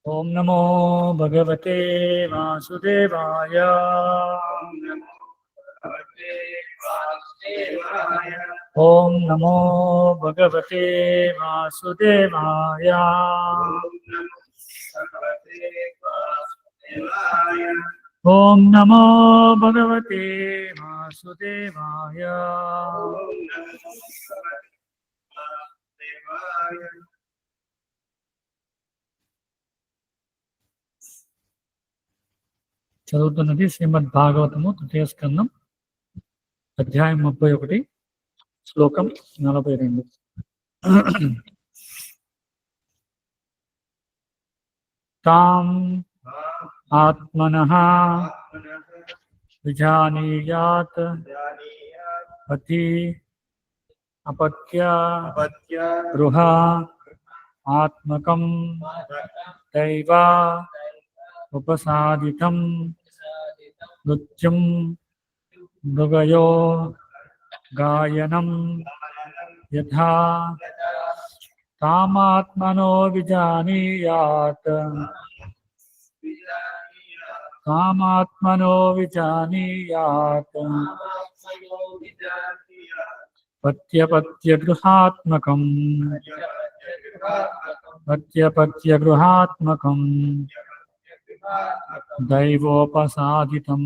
ఓం నమో భగవతే వాసుదేవాయ. ఓం నమో భగవతే వాసుదేవాయ. ఓం నమో భగవతే వాసుదేవాయ. చదువుతున్నది శ్రీమద్ భాగవతము తృతీయ స్కందం అధ్యాయం 31 శ్లోకం 42. తాం ఆత్మనః విజానీయాత్ పతి అపత్య గృహ ఆత్మకం దైవ ఉపసాదితం నృత్యం మృగయో గాయనం యథా తామాత్మనో విజానీయాత్ పత్యపత్యగృహాత్మకం దైవోపసాదితం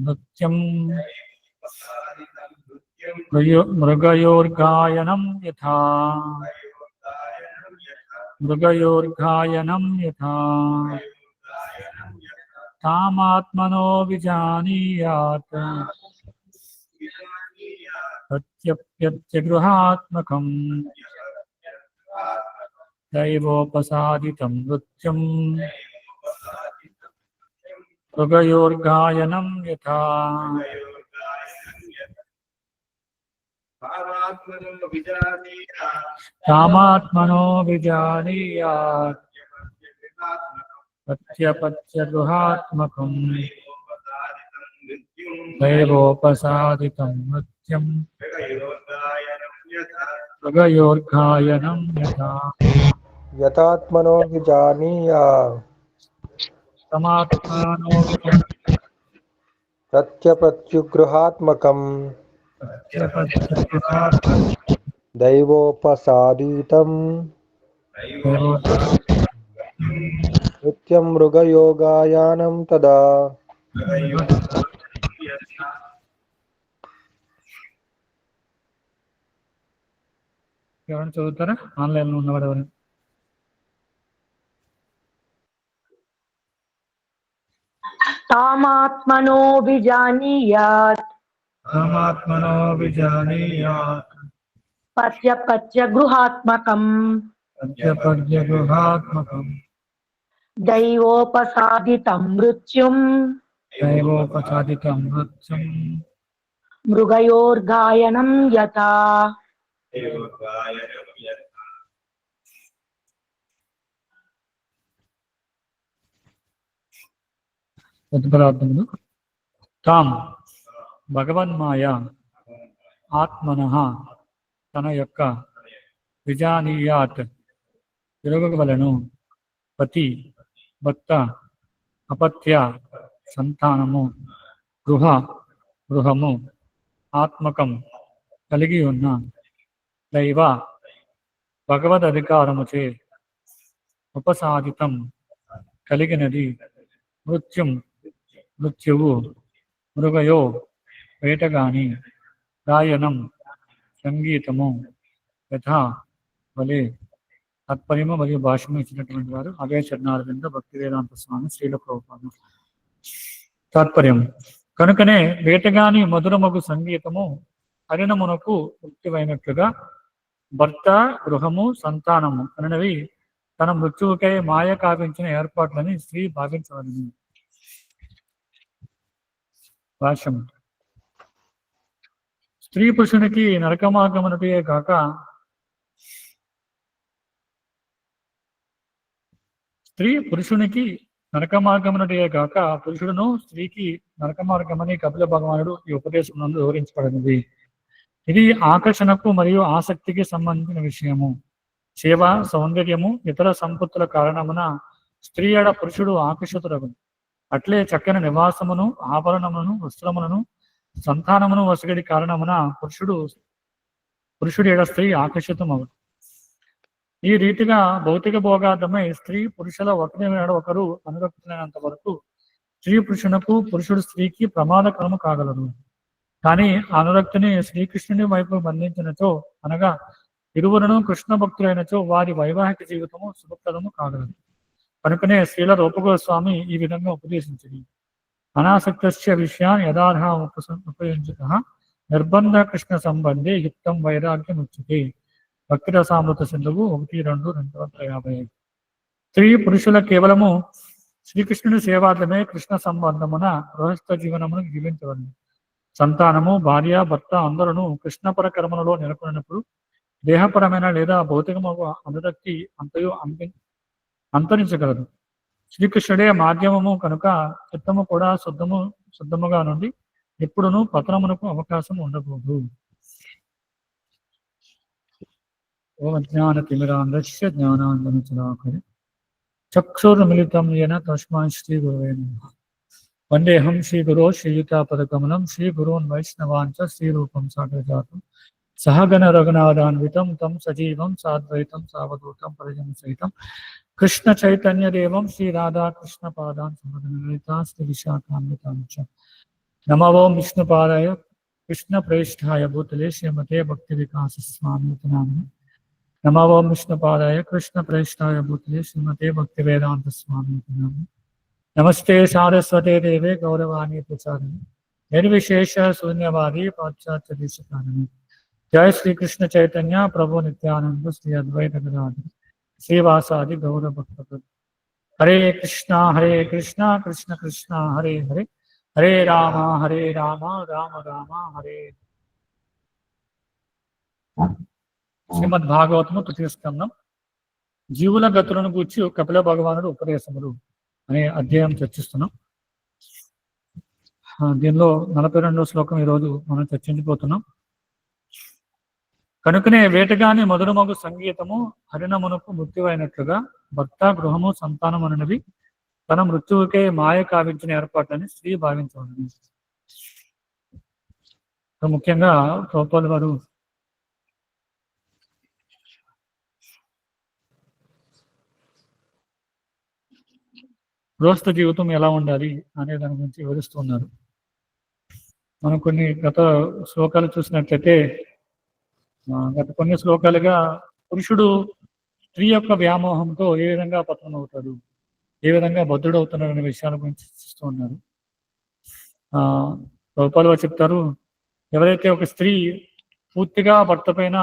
నృత్యం మృగయోర్గాయనం యథా తామాత్మనో విజానీయాత్ పత్యపత్యగృహాత్మకం దైవోపసాదితం నృత్యం మృగయోర్గాయనం యథా. తామాత్మనో విజానీయాత్ పత్యపత్యగృహాత్మకం దైవోపసాదితం నృత్యం మృగయోర్గాయనం యథా. యథాత్మనో విజానీయాత్ తమాత్మనో ప్రత్యపత్యుగృహాత్మకం దైవోపసాదితం నృత్యం మృగయోగాయానం తదా. ఎవరైనా చదువుతారా? ఆన్లైన్లో ఉన్నవాడు ఎవరైనా? తామాత్మనో విజానీయాత్ పత్యపత్యగృహాత్మకం దైవోపసాదితం నృత్యం మృగయోర్గాయనం యథా. ఉద్బరార్థములు. తాం భగవన్మాయ ఆత్మనః తన యొక్క విజానీయాత్ తిరగవలను పతి భక్త అపత్య సంతానము గృహము ఆత్మకం కలిగి ఉన్న దైవ భగవద్ అధికారముచే ఉపసాదితం కలిగినది మృత్యువు మృగయో వేటగాని గాయనం సంగీతము యథా వలె. తాత్పర్యము మరియు భాష్యము ఇచ్చినటువంటి వారు అభయ చరణారవింద భక్తి వేదాంత స్వామి శ్రీల ప్రభుపాద. తాత్పర్యం: కనుకనే వేటగాని మధురమగు సంగీతము హరిణమునకు ముక్తివైనట్లుగా భర్త గృహము సంతానము అనవి తన మృత్యువుకై మాయ కావించిన ఏర్పాట్లని స్త్రీ భావించవలెను. భాష్యం: స్త్రీ పురుషునికి నరకమార్గమునటే కాక పురుషుడును స్త్రీకి నరక మార్గమని కపిల భగవానుడు ఈ ఉపదేశం నందు వివరించబడినది. ఇది ఆకర్షణకు మరియు ఆసక్తికి సంబంధించిన విషయము. సేవ, సౌందర్యము, ఇతర సంపత్తుల కారణమున స్త్రీ ఎడ పురుషుడు ఆకర్షితుడగును. అట్లే చక్కని నివాసమును, ఆభరణములను, వస్త్రములను, సంతానమును వసగడి కారణమున పురుషుడి ఎడ స్త్రీ ఆకర్షితమగును. ఈ రీతిగా భౌతిక భోగార్థమై స్త్రీ పురుషుల ఒకరి మీద ఒకరు అనురక్తులైనంత వరకు స్త్రీ పురుషునకు, పురుషుడు స్త్రీకి ప్రమాదకరము కాగలరు. కానీ అనురక్తిని శ్రీకృష్ణుని వైపు బంధించినచో, అనగా ఇరువురును కృష్ణ భక్తులైనచో వారి వైవాహిక జీవితము శుభప్రదము కాగలదు. కనుకనే శ్రీల రూపగోస్వామి ఈ విధంగా ఉపదేశించింది. అనాసక్తస్య విషయాన్ని యథార్హ ఉపయోగించుట నిర్బంధ కృష్ణ సంబంధే యుక్తం వైరాగ్యం ఉచ్యతే. భక్తిరసామృత సింధువు 1:255. స్త్రీ పురుషుల కేవలము శ్రీకృష్ణుని సేవార్థమే కృష్ణ సంబంధమున గృహస్థ జీవనమును జీవించవలెను. సంతానము, భార్య, భర్త అందరూ కృష్ణపర కర్మలలో నెలకొన్నప్పుడు దేహపరమైన లేదా భౌతికము అనురక్తి అంతయు అంతరించగలదు. శ్రీకృష్ణుడే మాధ్యమము కనుక చిత్తము కూడా శుద్ధముగా నుండి ఎప్పుడునూ పతనమునకు అవకాశం ఉండకూడదు. ఓం జ్ఞానతిమిరాంధ్రస్య జ్ఞానాంజనశలాకయ చక్షుర్మిలితం येन తస్మై శ్రీ గురవే నమః. వందేహం శ్రీగురో శ్రీయుతాపదకమలం శ్రీగురోన్ వైష్ణవాంచ శ్రీరూపం సాగ్రజాతం సహగణ రఘునాథాన్వితం తం సజీవం సాద్వైతం సావధూతం పరిజన సహితం కృష్ణ చైతన్య దేవం శ్రీ రాధాకృష్ణ పాదాన్ సమదనలితా శ్రీ విశాఖాన్వితాంచ. నమో ఓం విష్ణుపాదాయ కృష్ణ ప్రేష్ఠాయ భూతలే శ్రీమతే భక్తి వికాస స్వామి నామిని. నమో ఓం విష్ణుపాదాయ కృష్ణ ప్రేష్ఠాయ భూతలే శ్రీమతే భక్తి వేదాంత స్వామి నామిని. నమస్తే సారస్వతే దేవే గౌరవాణి ప్రచారిణి నిర్విశేష శూన్యవాది పాశ్చాత్య దేశకారిణి. జయ శ్రీకృష్ణ చైతన్య ప్రభు నిత్యానంద శ్రీ అద్వైత గదాధర శ్రీవాసాది గౌర భక్త. హరే కృష్ణ కృష్ణ కృష్ణ హరే హరే, హరే రామ రామ రామ హరే. శ్రీమద్ భాగవతము 3వ స్కందం జీవుల గతులను గూర్చి కపిల భగవానుడు ఉపదేశములు అనే అధ్యాయం చర్చిస్తున్నాం. దీనిలో 42వ శ్లోకం ఈరోజు మనం చర్చించిపోతున్నాం. కనుకనే వేటగాని మధురమగు సంగీతము హరిణమునకు మృత్యువైనట్లుగా భర్త, గృహము, సంతానం అనేవి తన మృత్యువుకే మాయ కావించిన ఏర్పాట్లని స్త్రీ భావించవలెను. ముఖ్యంగా ప్రభుపాదుల వారు గృహస్థ జీవితం ఎలా ఉండాలి అనే దాని గురించి వివరిస్తున్నారు. మనం కొన్ని గత శ్లోకాలు చూసినట్లయితే గత కొన్ని శ్లోకాలుగా పురుషుడు స్త్రీ యొక్క వ్యామోహంతో ఏ విధంగా పతనం అవుతాడు, ఏ విధంగా బద్ధుడవుతున్నాడు అనే విషయాల గురించి చర్చిస్తూ ఉన్నారు. ప్రభుపాదులు వారు చెప్తారు, ఎవరైతే ఒక స్త్రీ పూర్తిగా భర్త పైన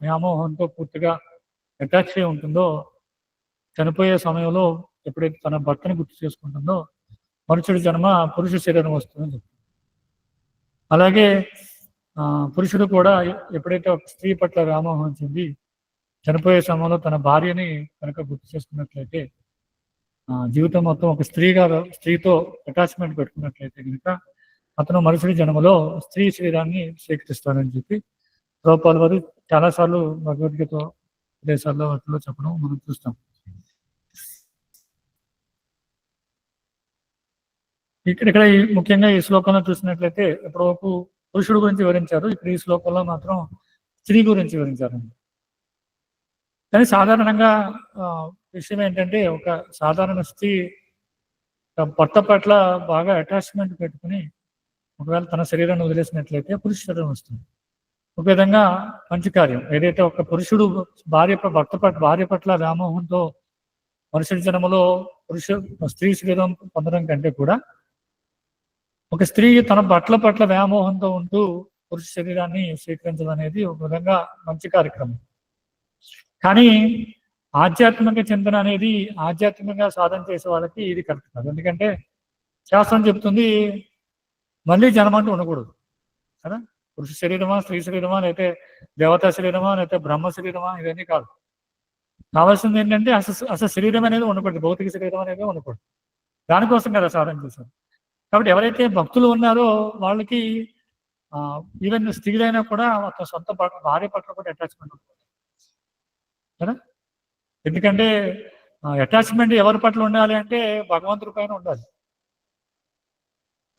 వ్యామోహంతో పూర్తిగా అటాచ్ అయి ఉంటుందో, చనిపోయే సమయంలో ఎప్పుడైతే తన భర్తని గుర్తు చేసుకుంటుందో మనుషుడి జన్మ పురుష శరీరం వస్తుందని చెప్తారు. అలాగే పురుషుడు కూడా ఎప్పుడైతే ఒక స్త్రీ పట్ల వ్యామోహం చెంది చనిపోయే సమయంలో తన భార్యని కనుక గుర్తు చేసుకున్నట్లయితే, జీవితం మొత్తం ఒక స్త్రీతో అటాచ్మెంట్ పెట్టుకున్నట్లయితే కనుక అతను మనుషుడి జన్మలో స్త్రీ శరీరాన్ని స్వీకరిస్తారని చెప్పి ప్రభుపాదుల వారు చాలాసార్లు భగవద్గీత దేశాల్లో వాటిలో చెప్పడం మనం చూస్తాం. ఇక్కడ ముఖ్యంగా ఈ శ్లోకంలో చూసినట్లయితే ఇప్పటివరకు పురుషుడు గురించి వివరించారు, ఇక్కడ ఈ శ్లోకంలో మాత్రం స్త్రీ గురించి వివరించారండి. కానీ సాధారణంగా విషయం ఏంటంటే, ఒక సాధారణ స్త్రీ భర్త పట్ల బాగా అటాచ్మెంట్ పెట్టుకుని ఒకవేళ తన శరీరాన్ని వదిలేసినట్లయితే పురుష శరీరం వస్తుంది. ఒక విధంగా మంచి కార్యం. ఏదైతే ఒక పురుషుడు భార్య పట్ల వ్యామోహంతో మనుషుడి జన్మలో స్త్రీ శరీరం పొందడం కంటే కూడా ఒక స్త్రీ తన భర్తల పట్ల వ్యామోహంతో ఉంటూ పురుష శరీరాన్ని స్వీకరించడం అనేది ఒక విధంగా మంచి కార్యక్రమం. కానీ ఆధ్యాత్మిక చింతన అనేది ఆధ్యాత్మికంగా సాధన చేసే వాళ్ళకి ఇది కరెక్ట్ కాదు. ఎందుకంటే శాస్త్రం చెప్తుంది మళ్ళీ జన్మ అంటూ ఉండకూడదు కదా. పురుష శరీరమా, స్త్రీ శరీరమా, లేకపోతే దేవతా శరీరమా, లేకపోతే బ్రహ్మ శరీరమా, ఇవన్నీ కాదు. కావాల్సింది ఏంటంటే అసలు శరీరం అనేది ఉండకూడదు, భౌతిక శరీరం అనేది ఉండకూడదు. దానికోసం కదా సాధన చేశారు. కాబట్టి ఎవరైతే భక్తులు ఉన్నారో వాళ్ళకి ఈవెన్ స్త్రీలైనా కూడా ఒక సొంత భార్య పట్ల కూడా అటాచ్మెంట్ ఉంటుంది కదా. ఎందుకంటే అటాచ్మెంట్ ఎవరి పట్ల ఉండాలి అంటే భగవంతుడి పైన ఉండాలి.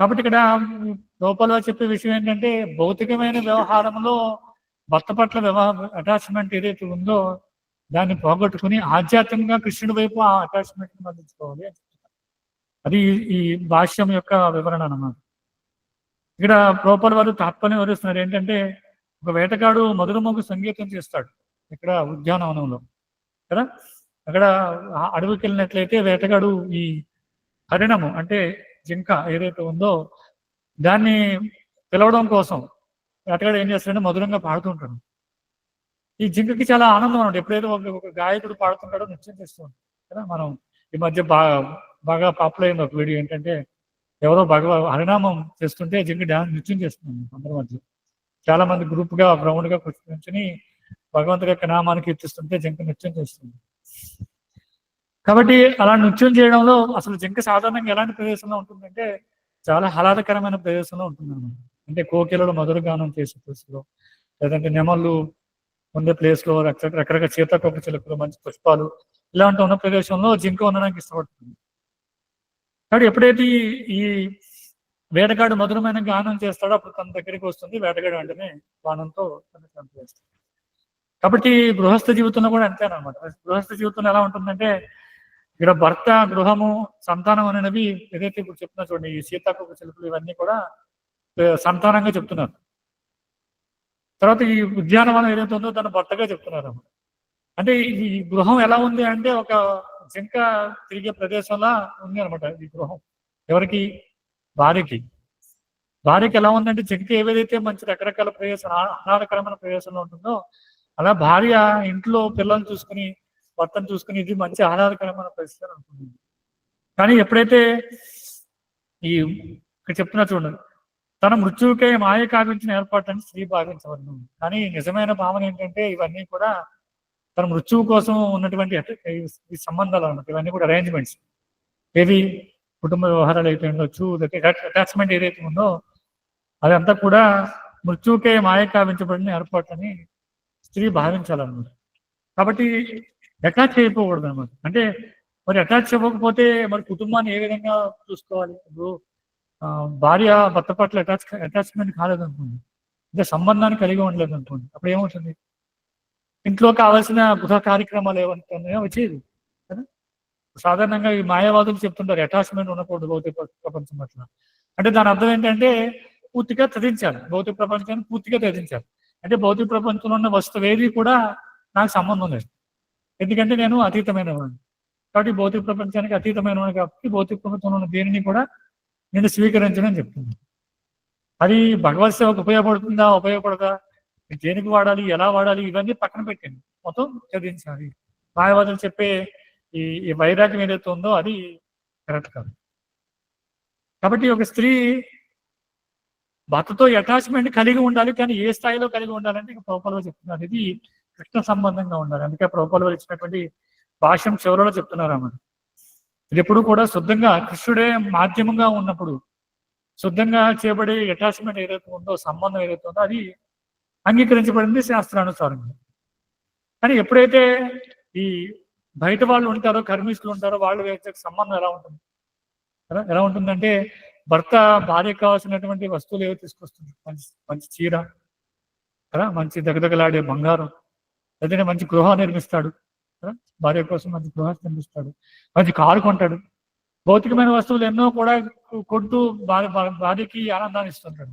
కాబట్టి ఇక్కడ లోపల చెప్పే విషయం ఏంటంటే భౌతికమైన వ్యవహారంలో భర్త పట్ల అటాచ్మెంట్ ఏదైతే ఉందో దాన్ని పోగొట్టుకుని ఆధ్యాత్మికంగా కృష్ణుడి వైపు ఆ అటాచ్మెంట్ ని మళ్ళించుకోవాలి అని చెప్తున్నారు. అది ఈ భాష్యం యొక్క వివరణ అన్నమాట. ఇక్కడ ప్రోపర్ వారు తాత్పర్యం వివరిస్తున్నారు ఏంటంటే ఒక వేటగాడు మధురమోగు సంగీతం చేస్తాడు ఇక్కడ ఉద్యానవనంలో కదా. అక్కడ అడవికి వెళ్ళినట్లయితే వేటగాడు ఈ హరిణము అంటే జింక ఏదైతే ఉందో దాన్ని పిలవడం కోసం వేటగాడు ఏం చేస్తాడంటే మధురంగా పాడుతుంటాడు. ఈ జింకకి చాలా ఆనందం అన్నమాట. ఎప్పుడైతే ఒక గాయకుడు పాడుతుంటాడో నృత్యం చేస్తూ ఉంటాడు కదా. మనం ఈ మధ్య బాగా పాపులర్ అయింది ఒక వీడియో ఏంటంటే ఎవరో హరినామం చేస్తుంటే జింక నృత్యం చేస్తుంది అందరి మధ్య. చాలా మంది గ్రూప్ గా గ్రౌండ్ గా కూర్చొని భగవంతుడి యొక్క నామాన్ని కీర్తిస్తుంటే జింక నృత్యం చేస్తుంది. కాబట్టి అలా నృత్యం చేయడంలో అసలు జింక సాధారణంగా ఎలాంటి ప్రదేశంలో ఉంటుందంటే చాలా ఆహ్లాదకరమైన ప్రదేశంలో ఉంటుంది అన్నమాట. అంటే కోకిలలో మధుర గానం చేసే ప్లేస్లో, లేదంటే నెమళ్ళు ఉండే ప్లేస్లో, రకరకాల సీతాకోక చిలుకలు, మంచి పుష్పాలు ఇలాంటి ఉన్న ప్రదేశంలో జింక ఉండడానికి ఇష్టపడుతుంది. కాబట్టి ఎప్పుడైతే ఈ వేటగాడు మధురమైన గానం చేస్తాడో అప్పుడు తన దగ్గరికి వస్తుంది. వేటగాడు వెంటనే బాణంతో తను చంపేస్తాడు. కాబట్టి గృహస్థ జీవితంలో కూడా అంతేనమాట. గృహస్థ జీవితంలో ఎలా ఉంటుందంటే ఇక్కడ భర్త, గృహము, సంతానం అనేవి ఏదైతే ఇప్పుడు చెప్తున్నా చూడండి, ఈ సీతాకోక చిలుకలు ఇవన్నీ కూడా సంతానంగా చెప్తున్నారు. తర్వాత ఈ ఉద్యానవనం ఏదైతే ఉందో తన భర్తగా చెప్తున్నారు అన్నమాట. అంటే ఈ గృహం ఎలా ఉంది అంటే ఒక జింక తిరిగే ప్రదేశంలో ఉంది అనమాట ఈ గృహం. ఎవరికి? భార్యకి ఎలా ఉందంటే జింక ఏదైతే మంచి రకరకాల ప్రదేశం, ఆహ్లాదకరమైన ప్రదేశంలో ఉంటుందో అలా భార్య ఇంట్లో పిల్లల్ని చూసుకుని, భర్తను చూసుకుని ఇది మంచి ఆహ్లాదకరమైన పరిస్థితి ఉంటుంది. కానీ ఎప్పుడైతే ఈ ఇక్కడ చెప్తున్నా చూడండి, తన మృత్యువుకే మాయ కావించిన ఏర్పాటని స్త్రీ భావించవలను. కానీ నిజమైన భావన ఏంటంటే ఇవన్నీ కూడా తన మృత్యువు కోసం ఉన్నటువంటి ఈ సంబంధాలు అన్నమాట. ఇవన్నీ కూడా అరేంజ్మెంట్స్. ఏవి? కుటుంబ వ్యవహారాలు అయితే ఉండొచ్చు, అటాచ్మెంట్ ఏదైతే ఉందో అదంతా కూడా మృత్యువుకే మాయ కావించబడిన ఏర్పాటని స్త్రీ భావించాలన్నమాట. కాబట్టి అటాచ్ అయిపోకూడదు అనమాట. అంటే మరి అటాచ్ అవ్వకపోతే మరి కుటుంబాన్ని ఏ విధంగా చూసుకోవాలి? ఇప్పుడు భార్య భర్త పట్ల అటాచ్మెంట్ కాలేదనుకోండి, అంటే సంబంధాన్ని కలిగి ఉండలేదు అనుకోండి, అప్పుడు ఏమవుతుంది? ఇంట్లో కావాల్సిన గృహ కార్యక్రమాలు ఏమంటే వచ్చేది కదా. సాధారణంగా ఈ మాయావాదులు చెప్తుంటారు అటాచ్మెంట్ ఉండకూడదు భౌతిక ప్రపంచం పట్ల. అంటే దాని అర్థం ఏంటంటే పూర్తిగా త్యజించాలి, భౌతిక ప్రపంచాన్ని పూర్తిగా త్యజించాలి. అంటే భౌతిక ప్రపంచంలో ఉన్న వస్తువు ఏది కూడా నాకు సంబంధం లేదు, ఎందుకంటే నేను అతీతమైన వాడిని. కాబట్టి భౌతిక ప్రపంచానికి అతీతమైన వాడిని కాబట్టి భౌతిక ప్రపంచంలో ఉన్న దేనిని కూడా నేను స్వీకరించనని చెప్తున్నాను. అది భగవత్ సేవకు ఉపయోగపడుతుందా, ఉపయోగపడదా, దేనికి వాడాలి, ఎలా వాడాలి, ఇవన్నీ పక్కన పెట్టండి, మొత్తం త్యజించాలి. మాయావాదులు చెప్పే ఈ వైరాగ్యం ఏదైతే ఉందో అది కరెక్ట్ కాదు. కాబట్టి ఒక స్త్రీ భర్తతో అటాచ్మెంట్ కలిగి ఉండాలి, కానీ ఏ స్థాయిలో కలిగి ఉండాలంటే ఇక ప్రభుపాదులు చెప్తున్నారు ఇది కృష్ణ సంబంధంగా ఉండాలి. అందుకే ప్రభుపాదులు ఇచ్చినటువంటి భాష్యం చివరిలో చెప్తున్నారు అన్నమాట. ఇది ఎప్పుడు కూడా శుద్ధంగా కృష్ణుడే మాధ్యమంగా ఉన్నప్పుడు శుద్ధంగా చేయబడే అటాచ్మెంట్ ఏదైతే ఉందో, సంబంధం ఏదైతే ఉందో అది అంగీకరించబడింది శాస్త్రానుసారంగా. కానీ ఎప్పుడైతే ఈ బయట వాళ్ళు ఉంటారో, కర్మిష్ఠులు ఉంటారో, వాళ్ళు సంబంధం ఎలా ఉంటుంది కదా. ఎలా ఉంటుందంటే భర్త భార్యకు కావాల్సినటువంటి వస్తువులు ఏవో తీసుకొస్తుంది. మంచి చీర కదా, మంచి దగదగలాడే బంగారం, లేదంటే మంచి గృహం నిర్మిస్తాడు కదా, భార్య కోసం మంచి గృహం నిర్మిస్తాడు, మంచి కారు కొంటాడు. భౌతికమైన వస్తువులు ఎన్నో కూడా కొంటూ భార్యకి ఆనందాన్ని ఇస్తుంటాడు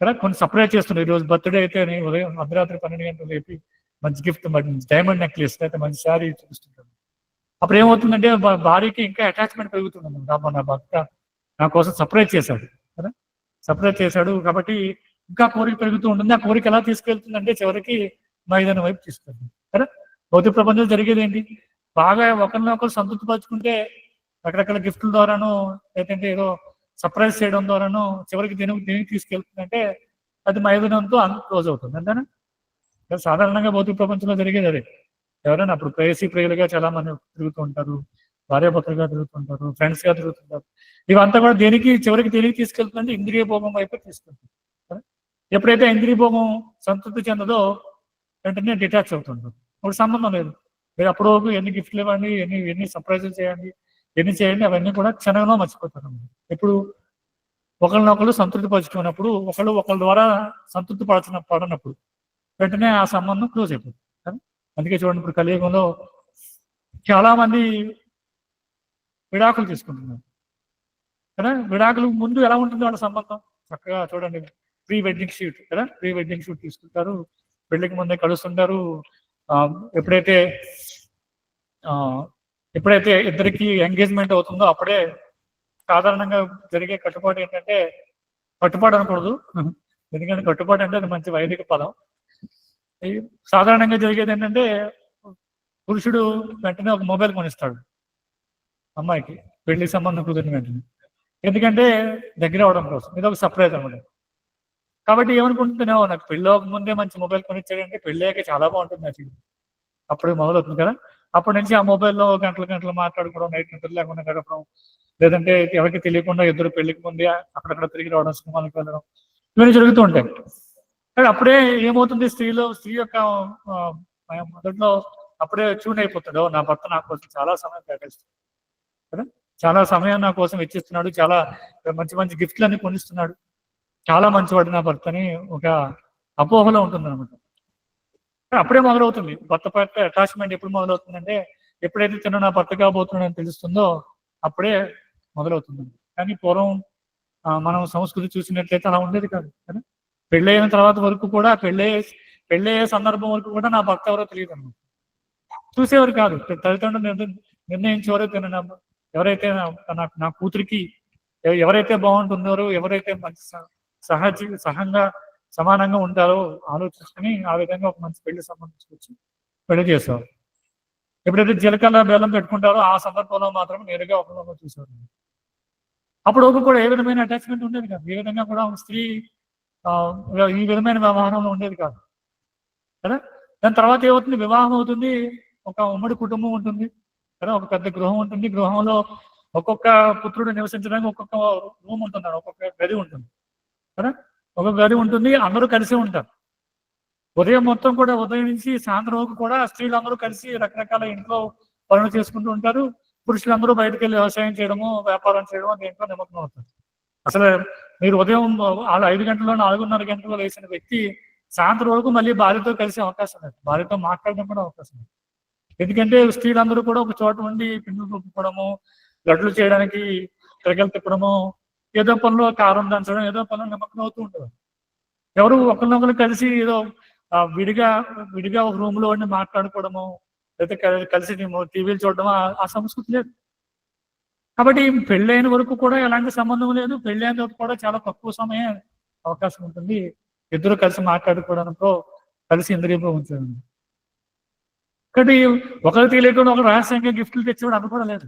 కదా. కొన్ని సర్ప్రైజ్ చేస్తుంటాడు. ఈరోజు బర్త్డే అయితే ఉదయం అర్ధరాత్రి 12 గంటలు లేపి మంచి గిఫ్ట్, మంచి డైమండ్ నెక్లెస్ అయితే మంచి శారీ చూపిస్తుంటాడు. అప్పుడు ఏమవుతుందంటే భార్యకి ఇంకా అటాచ్మెంట్ పెరుగుతుంది. నా భర్త నా కోసం సర్ప్రైజ్ చేశాడు కదా, సర్ప్రైజ్ చేశాడు కాబట్టి ఇంకా కోరిక పెరుగుతూ ఉంటుంది. ఆ కోరిక ఎలా తీసుకెళ్తుందంటే చివరికి మైదానం వైపు తీసుకెళ్తుంది కదా. భౌతిక ప్రపంచంలో జరిగేది ఏంటి? బాగా ఒకరినొకరు సంతృప్తి పరుచుకుంటే రకరకాల గిఫ్ట్ల ద్వారాను, లేదంటే ఏదో సర్ప్రైజ్ చేయడం ద్వారాను చివరికి దేనికి తీసుకెళ్తుందంటే అది మైదానంతో క్లోజ్ అవుతుంది అంతేనా. సాధారణంగా భౌతిక ప్రపంచంలో జరిగేది అదే. ఎవరైనా అప్పుడు ప్రేయసీ ప్రియులుగా చాలా మంది తిరుగుతూ ఉంటారు, భార్యాభర్తలుగా తిరుగుతుంటారు, ఫ్రెండ్స్గా తిరుగుతుంటారు. ఇవంతా కూడా దేనికి చివరికి దేనికి తీసుకెళ్తుందంటే ఇంద్రియ భోగం వైపు తీసుకెళ్తుంది కదా. ఎప్పుడైతే ఇంద్రియ భోగం సంతృప్తి చెందదో వెంటనే డిటాచ్ అవుతుంటారు. ఇప్పుడు సంబంధం లేదు. మీరు అప్పుడు ఎన్ని గిఫ్ట్లు ఇవ్వండి, ఎన్ని సర్ప్రైజులు చేయండి, ఎన్ని చేయండి, అవన్నీ కూడా క్షణంలో మర్చిపోతారు. ఎప్పుడు ఒకరినొకరు సంతృప్తి పరుచుకున్నప్పుడు, ఒకళ్ళ ద్వారా సంతృప్తి పడనప్పుడు వెంటనే ఆ సంబంధం క్లోజ్ అయిపోతుంది కదా. అందుకే చూడండి, ఇప్పుడు కలియుగంలో చాలా మంది విడాకులు తీసుకుంటున్నారు కదా. విడాకులు ముందు ఎలా ఉంటుంది వాళ్ళ సంబంధం? చక్కగా చూడండి, ప్రీ వెడ్డింగ్ షూట్ కదా, ప్రీ వెడ్డింగ్ షూట్ తీసుకుంటారు, పెళ్లికి ముందే కలుస్తుంటారు. ఎప్పుడైతే ఇద్దరికి ఎంగేజ్మెంట్ అవుతుందో అప్పుడే సాధారణంగా జరిగే కట్టుబాటు ఏంటంటే, కట్టుబాటు అనకూడదు ఎందుకంటే కట్టుబాటు అంటే అది మంచి వైదిక పదం. సాధారణంగా జరిగేది ఏంటంటే, పురుషుడు వెంటనే ఒక మొబైల్ కొనిస్తాడు అమ్మాయికి, పెళ్లి సంబంధం కుదిరిన వెంటనే. ఎందుకంటే దగ్గర అవడం కోసం, ఇది ఒక సర్ప్రైజ్ అనమాట. కాబట్టి ఏమనుకుంటున్నావు, నాకు పెళ్ళి ముందే మంచి మొబైల్ కొనిచ్చాడంటే పెళ్ళాక చాలా బాగుంటుంది నాకు, అప్పుడు మొదలవుతుంది కదా. అప్పటి నుంచి ఆ మొబైల్లో గంటలు మాట్లాడుకోవడం, నైట్ నిద్ర లేకుండా గడపడం, లేదంటే ఎవరికి తెలియకుండా ఇద్దరు పెళ్లికి ముందే అక్కడక్కడ తిరిగి రావడం, సినిమాలకు వెళ్ళడం, ఇవన్నీ జరుగుతూ ఉంటాయి. కానీ అప్పుడే ఏమవుతుంది, స్త్రీ యొక్క మొదట్లో అప్పుడే ట్యూన్ అయిపోతాడు. నా భర్త నా కోసం చాలా సమయం కేటాయిస్తాడు కదా, చాలా సమయం నా కోసం ఇచ్చిస్తున్నాడు, చాలా మంచి మంచి గిఫ్ట్లు అన్ని కొనిస్తున్నాడు, చాలా మంచివాడు నా భర్తని ఒక అపోహలో ఉంటుంది అనమాట. అప్పుడే మొదలవుతుంది భర్త పట్ల అటాచ్మెంట్. ఎప్పుడు మొదలవుతుందంటే, ఎప్పుడైతే తిన్న నా భర్త కాబోతున్నాడని తెలుస్తుందో అప్పుడే మొదలవుతుంది. కానీ పూర్వం మనం సంస్కృతి చూసినట్లయితే అలా ఉండేది కాదు కదా. పెళ్ళైన తర్వాత వరకు కూడా, పెళ్ళయ్యే సందర్భం వరకు కూడా నా భర్త ఎవరో తెలియదు అన్నమాట, చూసేవారు కాదు. తల్లిదండ్రులు నిర్ణయించేవారో ఎవరైతే నా కూతురికి ఎవరైతే బాగుంటున్నారో, ఎవరైతే మంచి సహంగా సమానంగా ఉంటారో ఆలోచించుకుని ఆ విధంగా ఒక మంచి పెళ్లి సంబంధించుకొచ్చి పెళ్లి చేసేవారు. ఎప్పుడైతే జీలకర్ర బెల్లం పెట్టుకుంటారో ఆ సందర్భంలో మాత్రం నేరుగా ఒకరిలో చూసేవారు. అప్పుడు కూడా ఏ విధమైన అటాచ్మెంట్ ఉండేది కాదు, ఏ విధంగా కూడా స్త్రీ ఈ విధమైన వ్యవహారంలో ఉండేది కాదు కదా. దాని తర్వాత ఏమవుతుంది, వివాహం అవుతుంది, ఒక ఉమ్మడి కుటుంబం ఉంటుంది కదా, ఒక పెద్ద గృహం ఉంటుంది. గృహంలో ఒక్కొక్క పుత్రుడు నివసించడానికి ఒక్కొక్క రూమ్ ఉంటుంది, ఒక్కొక్క గది ఉంటుంది కదా, ఒక గది ఉంటుంది, అందరూ కలిసి ఉంటారు. ఉదయం మొత్తం కూడా, ఉదయం నుంచి సాయంత్రం వరకు కూడా స్త్రీలందరూ కలిసి రకరకాల ఇంట్లో పనులు చేసుకుంటూ ఉంటారు. పురుషులందరూ బయటకు వెళ్ళి వ్యవసాయం చేయడము, వ్యాపారం చేయడము, దీంట్లో నిమగ్నం అవుతారు. అసలు మీరు ఉదయం 5 గంటల్లో 4:30 గంటల్లో వేసిన వ్యక్తి సాయంత్రం వరకు మళ్ళీ భార్యతో కలిసే అవకాశం లేదు, భార్యతో మాట్లాడడం కూడా అవకాశం లేదు. ఎందుకంటే స్త్రీలందరూ కూడా ఒక చోట ఉండి పిండులు రుబ్బుకోవడము, గడ్లు చేయడానికి తిరగలు తిప్పడము, ఏదో పనిలో కారం దంచడం, ఏదో పనులు నిమగ్నం అవుతూ ఉంటారు. ఎవరు ఒకరినొకరు కలిసి ఏదో విడిగా ఒక రూమ్ లో ఉండి మాట్లాడుకోవడము, లేకపోతే కలిసి టీవీలు చూడడము ఆ సంస్కృతి లేదు. కాబట్టి పెళ్ళైన వరకు కూడా ఎలాంటి సంబంధం లేదు, పెళ్ళైన తర్వాత కూడా చాలా తక్కువ సమయం అవకాశం ఉంటుంది ఇద్దరు కలిసి మాట్లాడుకోవడంతో, కలిసి ఇంద్రియభోగం చేయడం. కాబట్టి ఒకరు తెలియకుండా ఒక రహస్యంగా గిఫ్ట్లు తెచ్చేవాడు అది కూడా లేదు.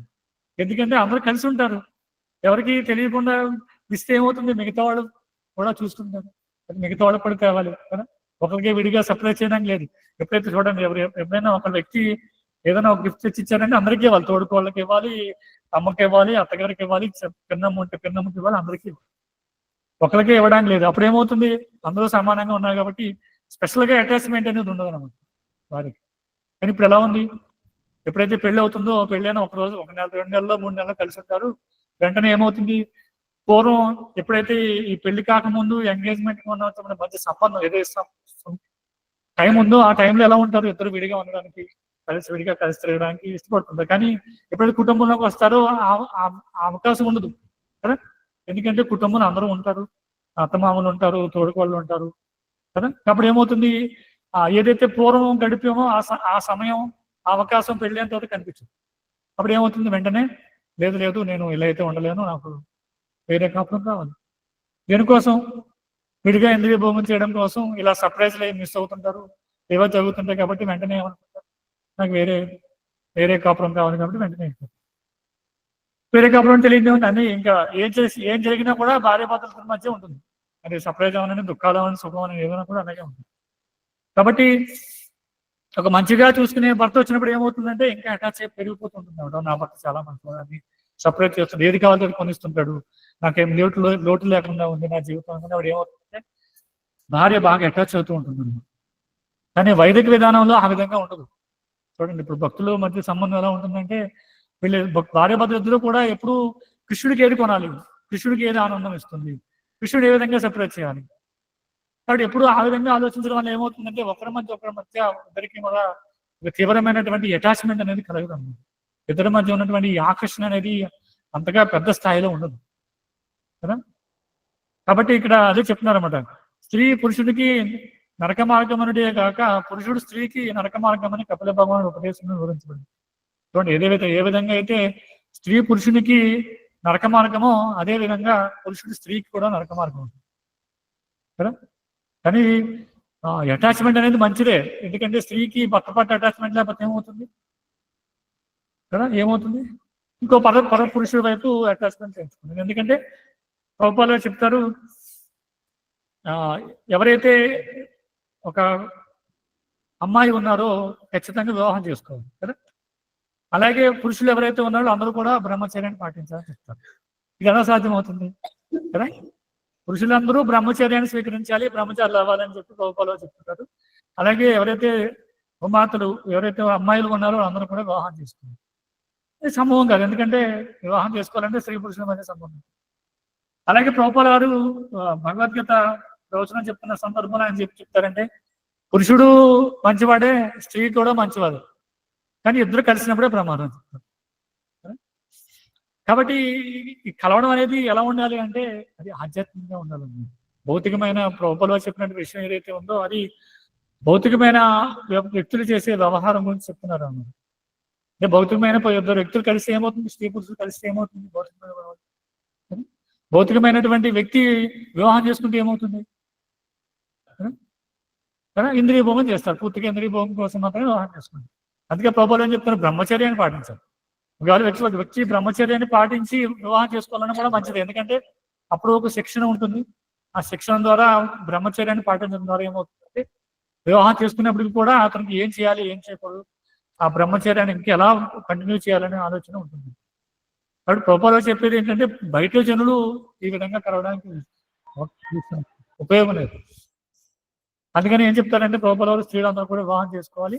ఎందుకంటే అందరూ కలిసి ఉంటారు, ఎవరికి తెలియకుండా ఇస్తే ఏమవుతుంది, మిగతా వాళ్ళు కూడా చూస్తుంటారు, మిగతా వాళ్ళకి కూడా తేవాలి కదా. ఒకరికి విడిగా సర్ప్రైజ్ చేయడానికి లేదు. ఎప్పుడైతే చూడండి, ఎప్పుడైనా ఒక వ్యక్తి ఏదైనా ఒక గిఫ్ట్ తెచ్చి ఇచ్చారంటే అందరికీ ఇవ్వాలి, తోడుకోళ్ళకి ఇవ్వాలి, అమ్మకి ఇవ్వాలి, అత్తగారికి ఇవ్వాలి, పిన్నమ్మ ఉంటే పిన్నమ్మకి ఇవ్వాలి, అందరికీ ఒకరికే ఇవ్వడానికి లేదు. అప్పుడు ఏమవుతుంది, అందరూ సమానంగా ఉన్నారు కాబట్టి స్పెషల్గా అటాచ్మెంట్ అనేది ఉండదు అన్నమాట వారికి. కానీ ఇప్పుడు ఎలా ఉంది, ఎప్పుడైతే పెళ్లి అవుతుందో, పెళ్ళైనా ఒక రోజు, 1 నెల, 2 నెలల్లో, 3 నెలల్లో కలిసి ఉంటారు. వెంటనే ఏమవుతుంది, పూర్వం ఎప్పుడైతే ఈ పెళ్లి కాకముందు ఎంగేజ్మెంట్ ఉన్న మధ్య సంబంధం ఏదైతే టైం ఉందో ఆ టైంలో ఎలా ఉంటారు, ఇద్దరు విడిగా ఉండడానికి, విడిగా కలిసి తిరగడానికి ఇష్టపడుతుంటారు. కానీ ఎప్పుడైతే కుటుంబంలోకి వస్తారో ఆ అవకాశం ఉండదు కదా. ఎందుకంటే కుటుంబంలో అందరూ ఉంటారు, అత్తమామలు ఉంటారు, తోడుకోళ్ళు ఉంటారు కదా. కాబట్టి ఏమవుతుంది, ఏదైతే పూర్వం గడిపామో ఆ సమయం, ఆ అవకాశం పెళ్ళైన తర్వాత కనిపించదు. అప్పుడు ఏమవుతుంది, వెంటనే లేదు నేను ఇలా అయితే ఉండలేను, నాకు వేరే కాపురం కావాలి. దేనికోసం, విడిగా ఇంద్రియ భోగం చేయడం కోసం ఇలా సర్ప్రైజ్లు మిస్ అవుతుంటారు, ఏవో జరుగుతుంటాయి. కాబట్టి వెంటనే ఏమనుకుంటారు, నాకు వేరే కాపురం కావాలి, కాబట్టి వెంటనే వేరే కాపురం తెలియదు అన్ని. ఇంకా ఏం జరిగినా కూడా భార్యాభర్తల మధ్య ఉంటుంది. అది సర్ప్రైజ్ అవనని, దుఃఖాలు అవని, సుఖం అని ఏదైనా కూడా అలాగే ఉంటుంది. కాబట్టి ఒక మంచిగా చూసుకునే భర్త వచ్చినప్పుడు ఏమవుతుందంటే ఇంకా అటాచ్ అయి పెరిగిపోతుంటుంది. నా భర్త చాలా మంచివాడు అని సపరేట్ చేస్తాడు, ఏది కావాలో అది కొనిస్తుంటాడు, నాకేం లోటు లేకుండా ఉంది నా జీవితం అనేది ఆవిడ ఏమవుతుందంటే భార్య బాగా అటాచ్ అవుతూ ఉంటుంది. కానీ వైదిక విధానంలో ఆ విధంగా ఉండదు. చూడండి, ఇప్పుడు భక్తుల మధ్య సంబంధం ఎలా ఉంటుందంటే వీళ్ళు భార్య భర్తలు ఇద్దరు కూడా ఎప్పుడు కృష్ణుడికి ఏది కొనాలి, కృష్ణుడికి ఏది ఆనందం ఇస్తుంది, కృష్ణుడు ఏ విధంగా సెపరేట్ చేయాలి. కాబట్టి ఎప్పుడు ఆ విధంగా ఆలోచించడం వల్ల ఏమవుతుందంటే ఒకరి మధ్య ఇద్దరికి కూడా ఒక తీవ్రమైనటువంటి అటాచ్మెంట్ అనేది కలగదు. ఇద్దరి మధ్య ఉన్నటువంటి ఈ ఆకర్షణ అనేది అంతగా పెద్ద స్థాయిలో ఉండదు కదా. కాబట్టి ఇక్కడ అదే చెప్తున్నారు అనమాట, స్త్రీ పురుషుడికి నరక మార్గం అనేదే కాక పురుషుడు స్త్రీకి నరక మార్గం అని కపిల భగవానుడు ఉపదేశంలో వివరించబడింది. చూడండి, ఏ విధంగా అయితే స్త్రీ పురుషునికి నరక మార్గమో అదే విధంగా పురుషుడు స్త్రీకి కూడా నరక మార్గం ఉంటుంది కదా. కానీ అటాచ్మెంట్ అనేది మంచిదే, ఎందుకంటే స్త్రీకి భర్త పట్ల అటాచ్మెంట్ లేకపోతే ఏమవుతుంది కదా, ఏమవుతుంది ఇంకో పర పురుషుడి వైపు అటాచ్మెంట్ పెంచుకుంటుంది. ఎందుకంటే ప్రభుపాలు చెప్తారు, ఎవరైతే ఒక అమ్మాయి ఉన్నారో ఖచ్చితంగా వివాహం చేసుకోవాలి కదా. అలాగే పురుషులు ఎవరైతే ఉన్నారో అందరూ కూడా బ్రహ్మచర్యాన్ని పాటించాలని చెప్తారు. ఇది ఎలా సాధ్యమవుతుంది కదా. పురుషులందరూ బ్రహ్మచర్యాన్ని స్వీకరించాలి, బ్రహ్మచారులు అవ్వాలని చెప్పి ప్రభుపాలు చెప్తుంటారు. అలాగే ఎవరైతే కుమార్తెలు ఎవరైతే అమ్మాయిలు ఉన్నారో అందరూ కూడా వివాహం చేసుకోవాలి. ఇది సంభవం కాదు, ఎందుకంటే వివాహం చేసుకోవాలంటే స్త్రీ పురుషుల మధ్య సంబంధం. అలాగే ప్రభుపాలు గారు భగవద్గీత ప్రవచనం చెప్తున్న సందర్భంలో ఆయన చెప్తారంటే పురుషుడు మంచివాడే, స్త్రీ కూడా మంచివాడు, కానీ ఇద్దరు కలిసినప్పుడే ప్రమాదం చెప్తారు. కాబట్టి ఈ కలవడం అనేది ఎలా ఉండాలి అంటే అది ఆధ్యాత్మికంగా ఉండాలండి. భౌతికమైన ప్రభుపాలు చెప్పినట్టు విషయం ఏదైతే ఉందో అది భౌతికమైన వ్యక్తులు చేసే వ్యవహారం గురించి చెప్తున్నారు అన్నారు. అంటే భౌతికమైన ఇద్దరు వ్యక్తులు కలిసి ఏమవుతుంది, స్త్రీ పురుషులు కలిసి ఏమవుతుంది, భౌతికమైనటువంటి వ్యక్తి వివాహం చేసుకుంటే ఏమవుతుంది కదా, ఇంద్రియ భోగం చేస్తారు, పూర్తిగా ఇంద్రియ భోగం కోసం మాత్రమే వివాహం చేసుకుంటారు. అందుకే ప్రభుపాలు ఏం చెప్తున్నారు, బ్రహ్మచర్యాన్ని పాటించాలి. ఒకవేళ వ్యక్తి బ్రహ్మచర్యాన్ని పాటించి వివాహం చేసుకోవాలని కూడా మంచిది, ఎందుకంటే అప్పుడు ఒక శిక్షణ ఉంటుంది. ఆ శిక్షణ ద్వారా బ్రహ్మచర్యాన్ని పాటించడం ద్వారా ఏమవుతుందంటే వివాహం చేసుకునేప్పటికి కూడా అతనికి ఏం చేయాలి ఏం చేయకూడదు, ఆ బ్రహ్మచర్యాన్ని ఇంకా ఎలా కంటిన్యూ చేయాలనే ఆలోచన ఉంటుంది. కాబట్టి ప్రభుపాలు చెప్పేది ఏంటంటే బయట జనులు ఈ విధంగా కలవడానికి ఉపయోగం లేదు. అందుకని ఏం చెప్తారంటే ప్రభుపాలు స్త్రీలందరూ కూడా వివాహం చేసుకోవాలి,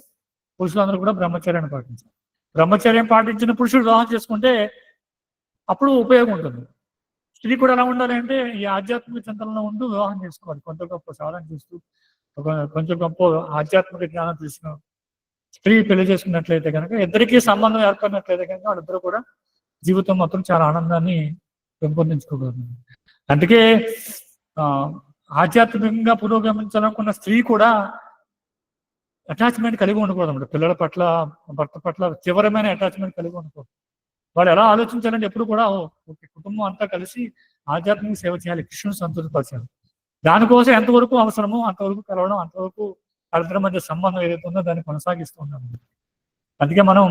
పురుషులందరూ కూడా బ్రహ్మచర్యాన్ని పాటించాలి. బ్రహ్మచర్యం పాటించిన పురుషుడు వివాహం చేసుకుంటే అప్పుడు ఉపయోగం ఉంటుంది. స్త్రీ కూడా ఎలా ఉండాలి అంటే ఈ ఆధ్యాత్మిక చింతనలో ఉంటూ వివాహం చేసుకోవాలి. కొంత గొప్ప సాధన చేస్తూ కొంచెం గొప్ప ఆధ్యాత్మిక జ్ఞానం తెలిసిన స్త్రీ పెళ్లి చేసుకున్నట్లయితే కనుక ఇద్దరికీ సంబంధం ఏర్పడినట్లయితే కనుక వాళ్ళిద్దరూ కూడా జీవితం మొత్తం చాలా ఆనందాన్ని పెంపొందించుకోగలరు. అందుకే ఆధ్యాత్మికంగా పురోగమించాలనుకున్న స్త్రీ కూడా అటాచ్మెంట్ కలిగి ఉండకూడదు అన్నమాట. పిల్లల పట్ల భర్త పట్ల తీవ్రమైన అటాచ్మెంట్ కలిగి ఉండకూడదు. వాళ్ళు ఎలా ఆలోచించాలంటే ఎప్పుడు కూడా కుటుంబం అంతా కలిసి ఆధ్యాత్మిక సేవ చేయాలి, కృష్ణుని సంతృప్తిపరచాలి. దానికోసం ఎంతవరకు అవసరమో అంతవరకు కలవడం, అంతవరకు వాళ్ళిద్దరి మధ్య సంబంధం ఏదైతే ఉందో దాన్ని కొనసాగిస్తూ ఉన్నాం. అందుకే మనం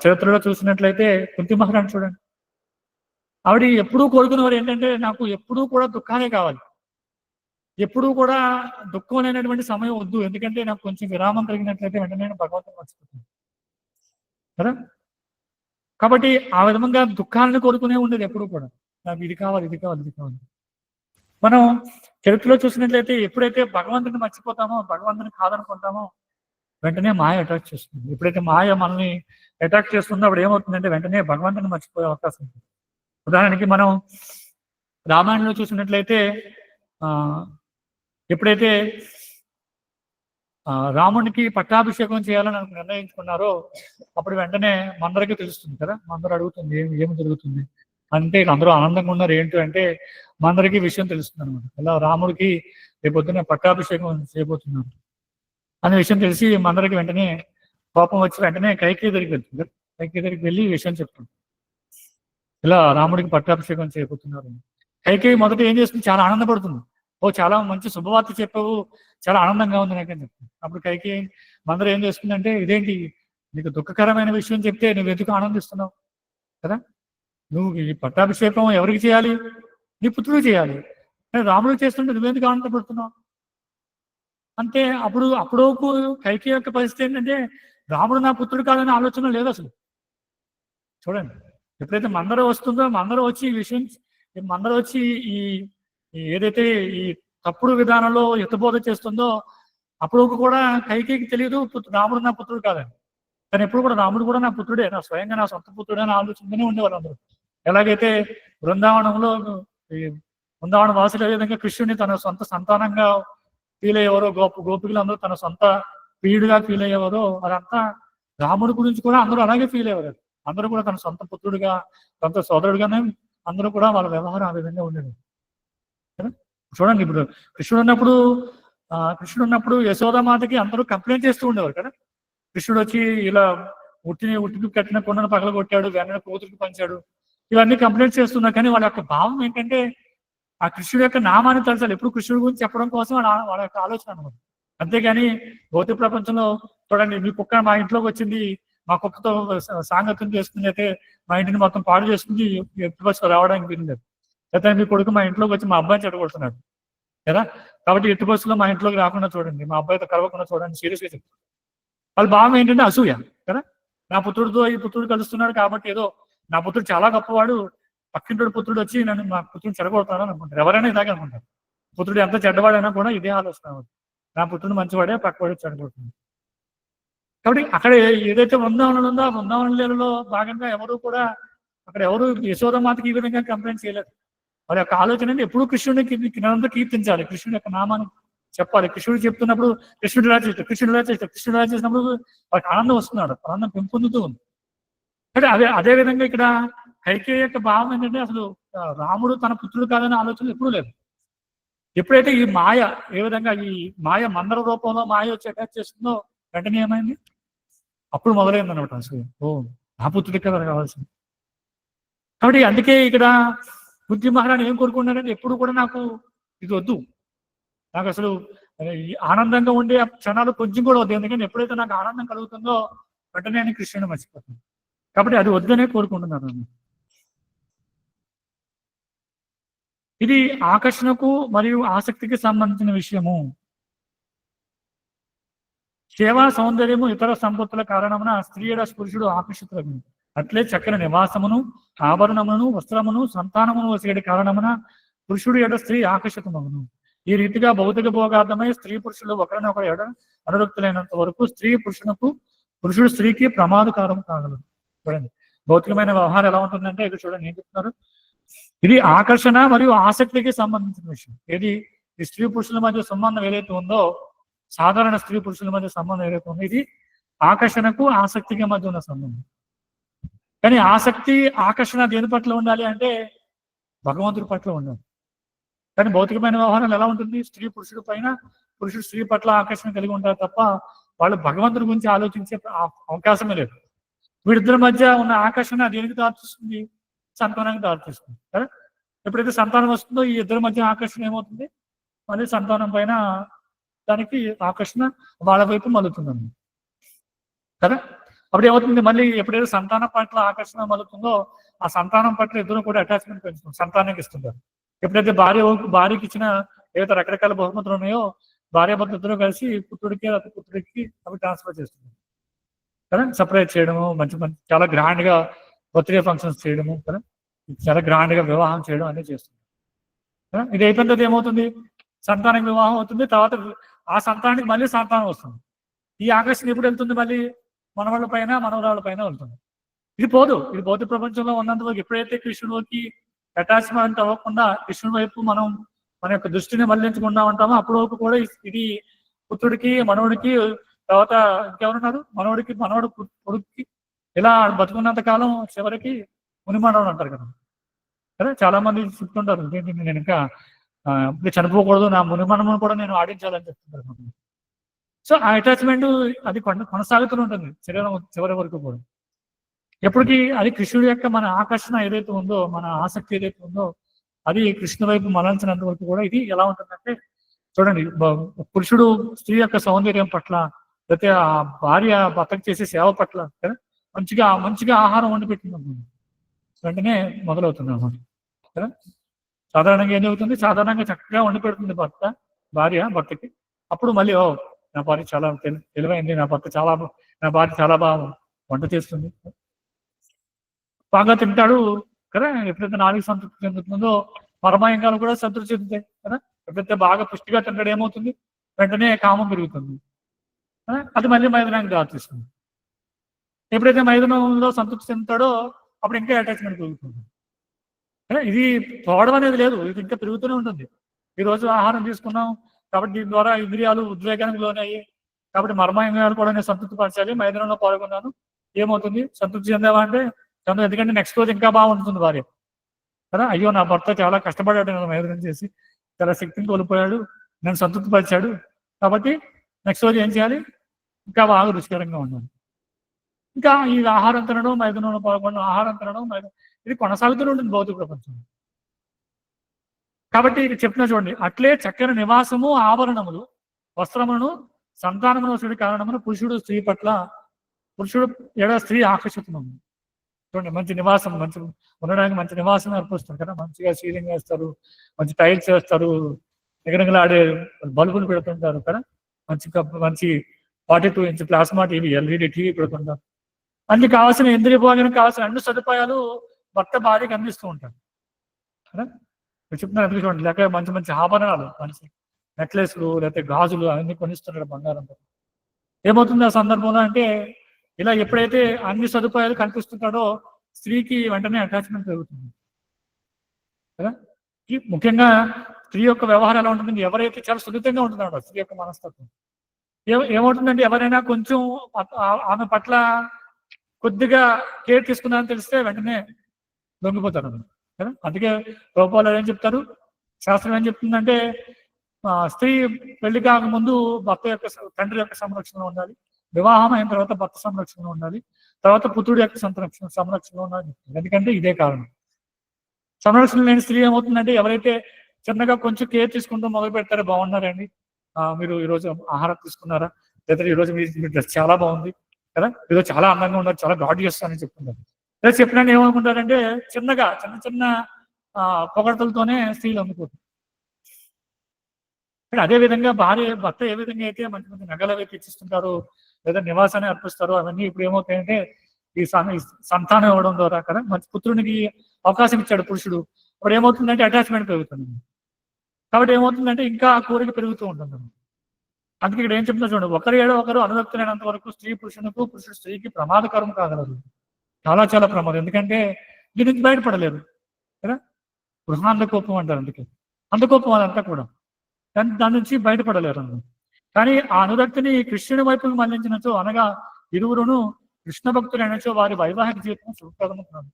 చరిత్రలో చూసినట్లయితే కుంతి మహారాణి చూడండి, ఆవిడ ఎప్పుడూ కోరుకునేవారు ఏంటంటే నాకు ఎప్పుడూ కూడా దుఃఖాలే కావాలి, ఎప్పుడూ కూడా దుఃఖం అనేటువంటి సమయం వద్దు, ఎందుకంటే నాకు కొంచెం విరామం కలిగినట్లయితే వెంటనే నేను భగవంతుని మర్చిపోతాను కదా. కాబట్టి ఆ విధంగా దుఃఖాలను కోరుకునే ఉండేది ఎప్పుడు కూడా, నాకు ఇది కావాలి ఇది కావాలి ఇది కావాలి. మనం చరిత్రలో చూసినట్లయితే ఎప్పుడైతే భగవంతుని మర్చిపోతామో, భగవంతుని కాదనుకుంటామో వెంటనే మాయ అటాక్ చేస్తుంది. ఎప్పుడైతే మాయ మనల్ని అటాక్ చేస్తుందో అప్పుడు ఏమవుతుందంటే వెంటనే భగవంతుని మర్చిపోయే అవకాశం ఉంది. ఉదాహరణకి మనం రామాయణంలో చూసినట్లయితే ఎప్పుడైతే రామునికి పట్టాభిషేకం చేయాలని నిర్ణయించుకున్నారో అప్పుడు వెంటనే మందరికి తెలుస్తుంది కదా, మందరు అడుగుతుంది ఏమి జరుగుతుంది అంటే అందరూ ఆనందంగా ఉన్నారు ఏంటి అంటే మందరికి విషయం తెలుస్తుంది అనమాట. ఇలా రాముడికి రేపొద్దున పట్టాభిషేకం చేయబోతున్నారు అనే విషయం తెలిసి మందరికి వెంటనే కోపం వచ్చి వెంటనే కైకేయి దగ్గరికి వెళ్తుంది. కైకేయి దగ్గరికి వెళ్ళి విషయం చెప్తుంది, ఇలా రాముడికి పట్టాభిషేకం చేయబోతున్నారు. కైకేయి మొదట ఏం చేస్తుంది, చాలా ఆనందపడుతుంది, ఓ చాలా మంచి శుభవార్త చెప్పావు, చాలా ఆనందంగా ఉంది నాకు అని చెప్తుంది. అప్పుడు కైకేయి మందరు ఏం చేస్తుందంటే ఇదేంటి నీకు దుఃఖకరమైన విషయం చెప్తే నువ్వు ఎందుకు ఆనందిస్తున్నావు కదా, నువ్వు ఈ పట్టాభిషేకం ఎవరికి చేయాలి, నీ పుత్రుడు చేయాలి, రాముడు చేస్తుంటే నువ్వెందుకు ఆనందపడుతున్నావు అంటే అప్పుడు కైకేయి యొక్క పరిస్థితి ఏంటంటే రాముడు నా పుత్రుడు కాదనే ఆలోచన లేదు అసలు. చూడండి, ఎప్పుడైతే మందర వస్తుందో మందర వచ్చి ఈ విషయం మందర వచ్చి ఈ ఏదైతే ఈ తప్పుడు విధానంలో హితబోధ చేస్తుందో అప్పుడు కూడా కైకేయికి తెలియదు రాముడు నా పుత్రుడు కాదని. కానీ ఎప్పుడు కూడా రాముడు కూడా నా పుత్రుడే, నా స్వయంగా నా సొంత పుత్రుడే అని ఆలోచనగానే ఉండేవారు అందరూ. ఎలాగైతే బృందావనంలో ఈ బృందావన వాసులు ఏ విధంగా కృష్ణుని తన సొంత సంతానంగా ఫీల్ అయ్యేవారో, గోపికలు అందరూ తన సొంత ప్రియుడిగా ఫీల్ అయ్యేవారో, అదంతా రాముడి గురించి కూడా అందరూ అలాగే ఫీల్ అయ్యేవారు. అందరూ కూడా తన సొంత పుత్రుడిగా, సొంత సోదరుడిగానే అందరూ కూడా వాళ్ళ వ్యవహారం ఆ విధంగా ఉండేది. చూడండి, ఇప్పుడు కృష్ణుడు ఉన్నప్పుడు యశోదామాతకి అందరూ కంప్లైంట్ చేస్తూ ఉండేవారు కదా. కృష్ణుడు వచ్చి ఇలా ఉట్టికి కట్టిన కొండను పగలగొట్టాడు, వెన్న కూతురికి పంచాడు, ఇవన్నీ కంప్లైంట్ చేస్తున్నారు. కానీ వాళ్ళ యొక్క భావం ఏంటంటే ఆ కృష్ణుడు యొక్క నామాన్ని తలచాలి, ఎప్పుడు కృష్ణుడి గురించి చెప్పడం కోసం వాళ్ళ యొక్క ఆలోచన అనమాట. అంతేగాని భౌతిక ప్రపంచంలో చూడండి, మీ కుక్క మా ఇంట్లోకి వచ్చింది, మా కుక్కతో సాంగత్యం చేసుకుని అయితే మా ఇంటిని మొత్తం పాడు చేసుకుని ఎట్టి బస్సు రావడానికి వీలులేదు. అయితే మీ కొడుకు మా ఇంట్లోకి వచ్చి మా అబ్బాయిని చెడగొడుతున్నాడు కదా, కాబట్టి ఎట్టి బస్సులో మా ఇంట్లోకి రాకుండా చూడండి, మా అబ్బాయితో కలవకుండా చూడండి, సీరియస్గా చెప్తారు. వాళ్ళ భావం ఏంటంటే అసూయ కదా. నా పుత్రుడితో ఈ పుత్రుడు కలుస్తున్నాడు కాబట్టి ఏదో నా పుత్రుడు చాలా గొప్పవాడు, పక్కింటి పుత్రుడు వచ్చి నన్ను మా పుత్రుడిని చెడగొడతాను అనుకుంటారు. ఎవరైనా ఇలాగే అనుకుంటారు. పుత్రుడు ఎంత చెడ్డవాడైనా కూడా ఇదే ఆలోచన, నా పుత్రుడు మంచివాడే, పక్కవాడే చెడగొడుతుంది. కాబట్టి అక్కడ ఏదైతే బృందావనం ఉందో ఆ బృందావన లీలలో భాగంగా ఎవరు యశోదమాతకి ఈ విధంగా కంప్లైంట్ చేయలేదు. వారి యొక్క ఆలోచన ఎప్పుడు కృష్ణుడికి కీర్తించాలి, కృష్ణుడి యొక్క నామాన్ని చెప్పాలి. కృష్ణుడు చెప్తున్నప్పుడు కృష్ణుడు ఇలా చేసినప్పుడు వాళ్ళకి ఆనందం వస్తున్నాడు, ఆనందం పెంపొందుతూ ఉంది. అంటే అదే విధంగా ఇక్కడ కైకేయి యొక్క భావం ఏంటంటే అసలు రాముడు తన పుత్రుడు కాదనే ఆలోచన ఎప్పుడూ లేదు. ఎప్పుడైతే ఈ మాయ ఏ విధంగా ఈ మాయ మందర రూపంలో మాయ వచ్చి అటాచ్ చేస్తుందో వెంటనే ఏమైంది, అప్పుడు మొదలైంది అనమాట. అసలు నా పుత్రుడికి కదా కావాల్సింది. కాబట్టి అందుకే ఇక్కడ బుద్ధి మహారాణి ఏం కోరుకున్నారంటే ఎప్పుడు కూడా నాకు ఇది వద్దు, నాకు అసలు ఈ ఆనందంగా ఉండే క్షణాలు కొంచెం కూడా వద్దు. ఎందుకంటే ఎప్పుడైతే నాకు ఆనందం కలుగుతుందో వెంటనే నేను కృష్ణుని మర్చిపోతాను. కాబట్టి అది వద్దనే కోరుకుంటున్నాను. ఇది ఆకర్షణకు మరియు ఆసక్తికి సంబంధించిన విషయము. సేవా సౌందర్యము ఇతర సంపత్తుల కారణమున స్త్రీయడ పురుషుడు ఆకర్షితులకు, అట్లే చక్కని నివాసమును ఆభరణమును వస్త్రమును సంతానమును వచ్చేటి కారణమున పురుషుడు ఎడ స్త్రీ ఆకర్షితమగును. ఈ రీతిగా భౌతిక భోగార్థమై స్త్రీ పురుషులు ఒకరినొకరు ఎడ అనురక్తులైనంత వరకు పురుషుడు స్త్రీకి ప్రమాదకారం కాగలదు. చూడండి, భౌతికమైన వ్యవహారం ఎలా ఉంటుందంటే ఇక్కడ చూడండి ఏం చెప్తున్నారు. ఇది ఆకర్షణ మరియు ఆసక్తికి సంబంధించిన విషయం. ఏది ఈ స్త్రీ పురుషుల మధ్య సంబంధం ఏదైతే ఉందో, సాధారణ స్త్రీ పురుషుల మధ్య సంబంధం ఏదైతే ఉందో ఇది ఆకర్షణకు ఆసక్తికి మధ్య ఉన్న సంబంధం. కానీ ఆసక్తి ఆకర్షణ దేని పట్ల ఉండాలి అంటే భగవంతుడి పట్ల ఉండాలి. కానీ భౌతికమైన వ్యవహారాలు ఎలా ఉంటుంది, స్త్రీ పురుషుడి పైన, పురుషుడు స్త్రీ పట్ల ఆకర్షణ కలిగి ఉంటారు తప్ప వాళ్ళు భగవంతుడి గురించి ఆలోచించే అవకాశమే లేదు. వీడిద్దరి మధ్య ఉన్న ఆకర్షణ దేనికి దారితీస్తుంది, సంతానానికి దారితీస్తుంది కదా. ఎప్పుడైతే సంతానం వస్తుందో ఈ ఇద్దరి మధ్య ఆకర్షణ ఏమవుతుంది, మళ్ళీ సంతానం పైన దానికి ఆకర్షణ వాళ్ళ వైపు మలుతుందండి కదా. అప్పుడు ఏమవుతుంది, మళ్ళీ ఎప్పుడైతే సంతానం పట్ల ఆకర్షణ మలుతుందో ఆ సంతానం పట్ల ఇద్దరు కూడా అటాచ్మెంట్ పెంచుతుంది, సంతానానికి ఇస్తుంటారు. ఎప్పుడైతే భార్యకి ఇచ్చిన ఏదైతే రకరకాల బహుమతులు ఉన్నాయో భార్యాభర్తలు ఇద్దరు కలిసి పుత్రుడికి అవి ట్రాన్స్ఫర్ చేస్తున్నారు కదా. సపరేట్ చేయడము, మంచి చాలా గ్రాండ్ గా బర్త్డే ఫంక్షన్స్ చేయడము కదా, చాలా గ్రాండ్ గా వివాహం చేయడం అనేది చేస్తున్నారు కదా. ఇది అయిపోయిన తర్వాత ఏమవుతుంది, సంతానానికి వివాహం అవుతుంది, తర్వాత ఆ సంతానానికి మళ్ళీ సంతానం వస్తుంది. ఈ ఆకర్షణ ఎప్పుడు వెళ్తుంది, మళ్ళీ మనవాళ్ళ పైన మనవరాళ్ళ పైన వెళ్తుంది. ఇది పోదు. ఇది భౌతిక ప్రపంచంలో ఉన్నంత వరకు ఎప్పుడైతే కృష్ణుడికి అటాచ్మెంట్ అవ్వకుండా కృష్ణుడి వైపు మన యొక్క దృష్టిని మళ్లించకుండా ఉంటామో అప్పుడు వరకు కూడా ఇది పుత్రుడికి మనవుడికి, తర్వాత ఇంకెవరున్నారు, మనవడు కొడుక్కి, ఇలా బతుకున్నంత కాలం చివరికి మునిమానవుడు అంటారు కదా. చాలా మంది చెప్తుంటారు నేను ఇంకా చనిపోకూడదు, నా మునిమనమును కూడా నేను ఆడించాలని చెప్తుంటారు. సో ఆ అటాచ్మెంట్ అది కొనసాగుతూ ఉంటుంది శరీరం చివరి వరకు కూడా. ఎప్పటికీ అది కృష్ణుడి యొక్క మన ఆకర్షణ ఏదైతే ఉందో, మన ఆసక్తి ఏదైతే ఉందో అది కృష్ణ వైపు మరల్చినంత వరకు కూడా ఇది ఎలా ఉంటుందంటే చూడండి, పురుషుడు స్త్రీ యొక్క సౌందర్యం పట్ల, లేకపోతే ఆ భార్య భర్తకు చేసే సేవ పట్ల కదా మంచిగా ఆహారం వండి పెట్టింది వెంటనే మొదలవుతుంది అన్నమాట కదా. సాధారణంగా ఏం జరుగుతుంది, సాధారణంగా చక్కగా వండి పెడుతుంది భార్య భర్తకి, అప్పుడు మళ్ళీ నా భార్య చాలా తెలివైంది, నా భార్య చాలా బాగా వంట చేస్తుంది, బాగా తింటాడు కదా. ఎప్పుడైతే నాలుగు సంతృప్తి చెందుతుందో పరమాయంగాలు కూడా సంతృప్తి చెందుతాయి కదా. ఎప్పుడైతే బాగా పుష్టిగా తింటాడు ఏమవుతుంది, వెంటనే కామం పెరుగుతుంది, అది మళ్ళీ మైదనానికి దారితీస్తుంది. ఎప్పుడైతే మైదనంలో సంతృప్తి చెందుతాడో అప్పుడు ఇంకా అటాచ్మెంట్ పెరుగుతుంది. ఇది పోవడం అనేది లేదు, ఇది ఇంకా పెరుగుతూనే ఉంటుంది. ఈ రోజు ఆహారం తీసుకున్నాం కాబట్టి దీని ద్వారా ఇంద్రియాలు ఉద్వేగానికి లోనయ్యి, కాబట్టి మర్మాయంగాలు కూడా నేను సంతృప్తి పరచాలి, మైదానంలో పాల్గొన్నాను, ఏమవుతుంది సంతృప్తి చెందావా అంటే చంద్ర, ఎందుకంటే నెక్స్ట్ రోజు ఇంకా బాగుంటుంది భార్య కదా. అయ్యో నా భర్త చాలా కష్టపడ్డాడు, నేను మైదానం చేసి చాలా శక్తిని కోల్పోయాడు, నన్ను సంతృప్తి పరిచాడు, కాబట్టి నెక్స్ట్ రోజు ఏం చేయాలి, ఇంకా బాగా రుచికరంగా ఉండాలి. ఇంకా ఈ ఆహారం తినడం, మైదానంలో పాల్గొనడం, ఆహారం తినడం, ఇది కొనసాగుతూనే ఉంటుంది భౌతిక ప్రపంచం. కాబట్టి ఇక చెప్తున్నా చూడండి, అట్లే చక్కని నివాసము, ఆభరణములు, వస్త్రములను, సంతానమును కారణమును పురుషుడు ఎడ స్త్రీ ఆకర్షితున్నాము. చూడండి, మంచి నివాసం, మంచి ఉండడానికి మంచి నివాసం ఏర్పరుస్తారు కదా. మంచిగా సీలింగ్ వేస్తారు, మంచి టైల్స్ వేస్తారు, నిగనగలాడే బల్బులు పెడుతుంటారు కదా, మంచి 42 inch plasma TV, LED TV పెడుతుంటారు. అన్ని కావాల్సిన ఇంద్రియ భోజనం కావాల్సిన అన్ని సదుపాయాలు భర్త భార్యకి అందిస్తూ ఉంటారు కదా. చెప్తున్నారు ఎందుకు చూడండి, లేక మంచి మంచి ఆభరణాలు, మంచి నెక్లెస్లు, లేకపోతే గాజులు అవన్నీ కొనిస్తున్నాడు బంగారంతో. ఏమవుతుంది ఆ సందర్భంలో అంటే, ఇలా ఎప్పుడైతే అన్ని సదుపాయాలు కల్పిస్తుంటాడో స్త్రీకి వెంటనే అటాచ్మెంట్ పెరుగుతుంది కదా. ముఖ్యంగా స్త్రీ యొక్క వ్యవహారం ఎలా ఉంటుంది, ఎవరైతే చాలా సున్నితంగా ఉంటున్నాడో స్త్రీ యొక్క మనస్తత్వం ఏమవుతుందంటే, ఎవరైనా కొంచెం ఆమె పట్ల కొద్దిగా కేర్ తీసుకున్నారని తెలిస్తే వెంటనే లొంగిపోతారు కదా. అందుకే రూపాలు ఏం చెప్తారు, శాస్త్రం ఏం చెప్తుందంటే, స్త్రీ పెళ్లి కాకముందు భర్త యొక్క తండ్రి యొక్క సంరక్షణ ఉండాలి, వివాహం అయిన తర్వాత భర్త సంరక్షణ ఉండాలి, తర్వాత పుత్రుడి యొక్క సంరక్షణ ఉండాలి. ఎందుకంటే ఇదే కారణం. సంరక్షణ లేని స్త్రీ ఏమవుతుందంటే, ఎవరైతే చిన్నగా కొంచెం కేర్ తీసుకుంటూ మొదలు పెడతారో, బాగున్నారండి, మీరు ఈరోజు ఆహారం తీసుకున్నారా, లేదా ఈరోజు మీ డ్రెస్ చాలా బాగుంది కదా, ఈరోజు చాలా అందంగా ఉన్నారు, చాలా గార్జియస్ అని చెప్తున్నారు. లేదా చెప్పినా ఏమనుకుంటారంటే, చిన్న చిన్న పొగడతలతోనే స్త్రీలు అమ్ముకోరు. అదే విధంగా భర్త ఏ విధంగా అయితే మంచి మంచి నగలు అవి తెచ్చిస్తుంటారో, లేదా నివాసాన్ని అర్పిస్తారో, అవన్నీ ఇప్పుడు ఏమవుతాయంటే ఈ సంతానం ఇవ్వడం ద్వారా కదా, మంచి పుత్రునికి అవకాశం ఇచ్చాడు పురుషుడు, అప్పుడు ఏమవుతుందంటే అటాచ్మెంట్ పెరుగుతుంది. కాబట్టి ఏమవుతుందంటే ఇంకా ఆ కోరిక పెరుగుతూ ఉంటుంది. అందుకే ఇక్కడ ఏం చెప్తున్నా చూడండి, ఒకరు ఏడో ఒకరు అనురక్తులైనంత వరకు స్త్రీ పురుషునికి, పురుషుడు స్త్రీకి ప్రమాదకరం కాగలరు. చాలా చాలా ప్రమాదం. ఎందుకంటే దీని నుంచి బయటపడలేరు కదా. గృహాంధకోపం అంటారు, అందుకే అంధకోపం అదంతా కూడా, దాని నుంచి బయటపడలేరు అన్నమాట. కానీ ఆ అనురక్తిని కృష్ణుని వైపుకు మళ్లించినచో, అనగా ఇరువురును కృష్ణ భక్తులైనచో వారి వైవాహిక జీవితం సుఖప్రదమవుతున్నారు.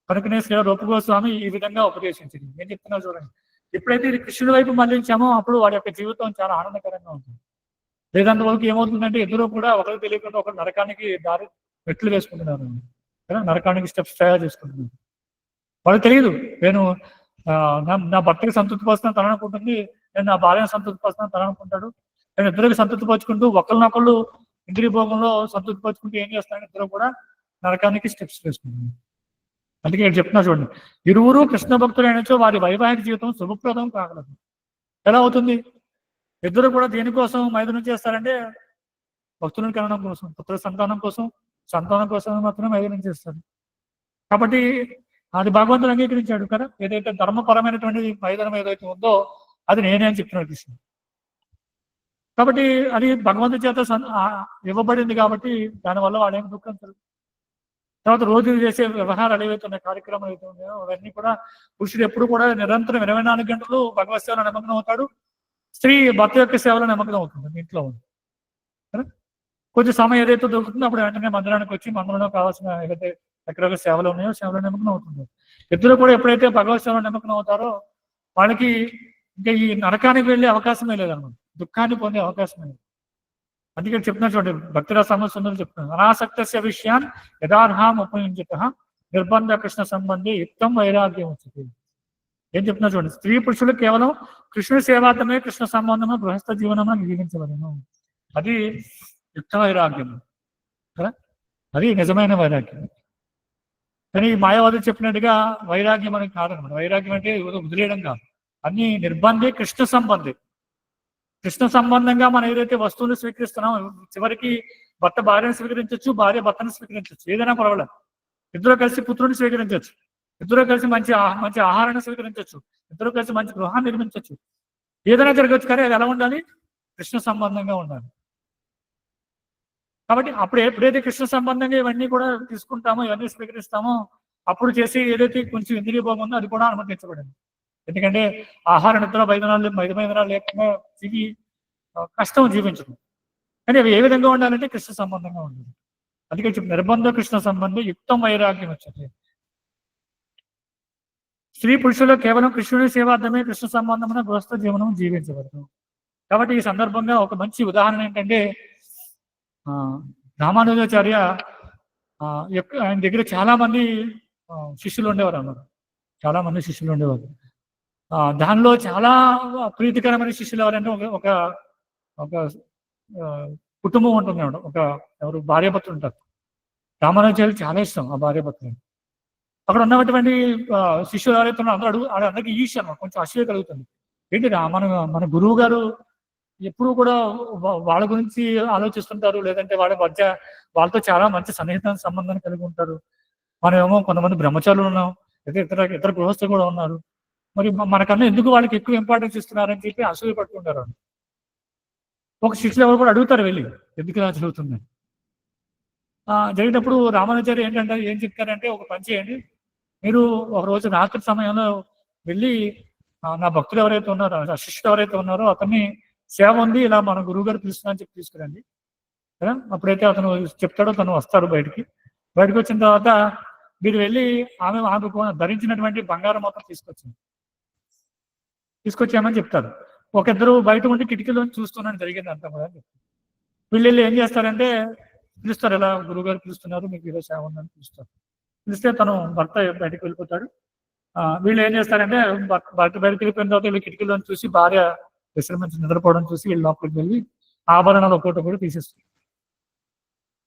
కనుకనే శ్రీ రూప గోస్వామి ఈ విధంగా ఉపదేశించింది. ఏం చెప్తున్నా చూడండి, ఎప్పుడైతే ఇది కృష్ణుడి వైపు మళ్లించామో అప్పుడు వాడి యొక్క జీవితం చాలా ఆనందకరంగా ఉంటుంది. లేదంతవరకు ఏమవుతుందంటే, ఇద్దరు కూడా ఒకరికి తెలియకుండా ఒకరు నరకానికి మెట్లు వేసుకుంటున్నారు కదా, నరకానికి స్టెప్స్ తయారు చేసుకుంటున్నారు. వాళ్ళకి తెలియదు, నేను నా భర్తకి సంతృప్తి పరుస్తున్నాను తను అనుకుంటుంది, నేను నా భార్యను సంతృప్తి పరుస్తున్నాను తను అనుకుంటాడు. నేను ఇద్దరికి సంతృప్తి పరుచుకుంటూ ఒకరినొకళ్ళు ఇంద్రియ భోగంలో సంతృప్తి పరుచుకుంటూ ఏం చేస్తారని ఇద్దరు కూడా నరకానికి స్టెప్స్ వేసుకుంటున్నారు. అందుకే ఇక్కడ చెప్తున్నా చూడండి, ఇరువురు కృష్ణ భక్తులైనచో వారి వైవాహిక జీవితం శుభప్రదం కాగలదు. ఎలా అవుతుంది, ఇద్దరు కూడా దేనికోసం మైదనం చేస్తారంటే భక్తులను కనడం కోసం, పుత్ర సంతానం కోసం మాత్రమే మైదనం చేస్తారు. కాబట్టి అది భగవంతుడు అంగీకరించాడు కదా. ఏదైతే ధర్మపరమైనటువంటి మైదానం ఏదైతే ఉందో అది నేనే అని చెప్తున్నాడు కృష్ణుడు. కాబట్టి అది భగవంతుడి చేత ఇవ్వబడింది కాబట్టి దానివల్ల వాడేం దుఃఖం కలుగు. తర్వాత రోజు చేసే వ్యవహారాలు ఏవైతే ఉన్నాయి, కార్యక్రమాలు ఏవైతే ఉన్నాయో అవన్నీ కూడా పురుషుడు ఎప్పుడు కూడా నిరంతరం 24 గంటలు భగవత్ సేవలో నిమగ్నం అవుతాడు, స్త్రీ భర్త యొక్క సేవలో నిమగ్నం అవుతుంది ఇంట్లో ఉంది. కొంచెం సమయం ఏదైతే దొరుకుతుందో అప్పుడు వెంటనే మందిరానికి వచ్చి మందిరంలో కావాల్సిన ఏదైతే ఎక్కడ సేవలు ఉన్నాయో సేవలో నిమగ్నం అవుతుంది. ఇద్దరు కూడా ఎప్పుడైతే భగవత్ సేవలో నిమగ్నం అవుతారో వాళ్ళకి ఇంకా ఈ నరకానికి వెళ్ళే అవకాశమే లేదన్నమాట, దుఃఖాన్ని పొందే అవకాశమే లేదు. అందుకే చెప్తున్నా చూడండి, భక్తిరా సమస్యలు చెప్తున్నాను, అనాసక్తస్య విషయాన్ యథార్హం ఉపయుంచిత నిర్బంధ కృష్ణ సంబంధి యుక్తం వైరాగ్యం వచ్చింది. ఏం చెప్తున్నా చూడండి, స్త్రీ పురుషులు కేవలం కృష్ణుడి సేవార్థమే కృష్ణ సంబంధము గృహస్థ జీవనంలో జీవించవలను. అది యుక్త వైరాగ్యం కదా, అది నిజమైన వైరాగ్యం. కానీ మాయావాదులు చెప్పినట్టుగా వైరాగ్యం అనేది కాదనమాట. వైరాగ్యం అంటే వదిలేయడం కాదు, అన్ని నిర్బంధే కృష్ణ సంబంధి. కృష్ణ సంబంధంగా మనం ఏదైతే వస్తువులు స్వీకరిస్తున్నామో చివరికి భర్త భార్యను స్వీకరించవచ్చు, భార్య భర్తను స్వీకరించవచ్చు, ఏదైనా పర్వాలేదు. ఇద్దరు కలిసి పుత్రుడిని స్వీకరించవచ్చు, ఇద్దరు కలిసి మంచి ఆహారాన్ని స్వీకరించవచ్చు, ఇద్దరు కలిసి మంచి గృహాన్ని నిర్మించవచ్చు, ఏదైనా జరగవచ్చు. కానీ అది ఎలా ఉండాలి? కృష్ణ సంబంధంగా ఉండాలి. కాబట్టి అప్పుడు ఎప్పుడైతే కృష్ణ సంబంధంగా ఇవన్నీ కూడా తీసుకుంటామో, ఇవన్నీ స్వీకరిస్తామో, అప్పుడు చేసి ఏదైతే కొంచెం ఇంద్రియ భోగం ఉందో అది కూడా అనుమతించబడింది. ఎందుకంటే ఆహార నిద్ర మైదనాలు లేకుండా కష్టం జీవించడం. కానీ అవి ఏ విధంగా ఉండాలంటే కృష్ణ సంబంధంగా ఉండాలి. అందుకే నిర్బంధ కృష్ణ సంబంధం యుక్తం వైరాగ్యం వచ్చింది. స్త్రీ పురుషులు కేవలం కృష్ణుడి సేవార్థమే కృష్ణ సంబంధమైన గృహస్థ జీవనం జీవించబడదు. కాబట్టి ఈ సందర్భంగా ఒక మంచి ఉదాహరణ ఏంటంటే రామానుజాచార్య ఆయన దగ్గర చాలా మంది శిష్యులు ఉండేవారు అన్నమాట. చాలా మంది శిష్యులు ఉండేవారు. దానిలో చాలా ప్రీతికరమైన శిష్యులు ఎవరంటే ఒక ఒక కుటుంబం ఉంటుంది అన్నమాట. ఎవరు భార్యాభర్తలు ఉంటారు. రామానుజాచార్య చాలా ఇష్టం ఆ భార్యాభర్తలు. అక్కడ ఉన్నటువంటి శిష్యులు ఎవరైతే ఉన్నారో అందరికీ ఈర్ష్య అన్నమాట, కొంచెం అసూయ కలుగుతుంది. ఏంటి మన గురువు గారు ఎప్పుడు కూడా వాళ్ళ గురించి ఆలోచిస్తుంటారు, లేదంటే వాళ్ళ మధ్య వాళ్ళతో చాలా మంచి సన్నిహిత సంబంధాన్ని కలిగి ఉంటారు. మనమేమో కొంతమంది బ్రహ్మచారులు ఉన్నాం, ఇతర గృహస్థులు కూడా ఉన్నారు. మరి మనకన్నా ఎందుకు వాళ్ళకి ఎక్కువ ఇంపార్టెన్స్ ఇస్తున్నారని చెప్పి అసూయ పట్టుకుంటారు. ఒక శిష్యులు ఎవరు కూడా అడుగుతారు వెళ్ళి, ఎందుకు ఇలా జరుగుతుంది. జరిగినప్పుడు రామానుజాచార్య ఏం చెప్తారంటే, ఒక పని చేయండి, మీరు ఒక రోజు రాత్రి సమయంలో వెళ్ళి నా భక్తులు ఎవరైతే ఉన్నారో, శిష్యులు ఎవరైతే ఉన్నారో అతన్ని సేవ ఉంది, ఇలా మన గురువు గారు పిలుస్తున్నా అని చెప్పి తీసుకురండి. అప్పుడైతే అతను చెప్తాడో తను వస్తాడు. బయటికి వచ్చిన తర్వాత మీరు వెళ్ళి ఆమె ధరించినటువంటి బంగారం మొత్తం తీసుకొచ్చామని చెప్తారు. ఇద్దరు బయట ఉండి కిటికీలో చూస్తున్నాను జరిగింది అంతా కూడా. వీళ్ళు ఏం చేస్తారంటే పిలుస్తారు, ఇలా గురువు గారు పిలుస్తున్నారు, మీకు ఈరోజు సేవ ఉందని పిలుస్తారు. పిలిస్తే తను భర్త బయటకు వెళ్ళిపోతాడు. వీళ్ళు ఏం చేస్తారంటే భర్త బయటకు వెళ్ళిపోయిన తర్వాత వీళ్ళు కిటికీలో చూసి భార్య విశ్రమించి నిద్రపోవడం చూసి వీళ్ళు లోపలికి వెళ్ళి ఆభరణాలు ఒక్కొక్కటి తీసేస్తారు.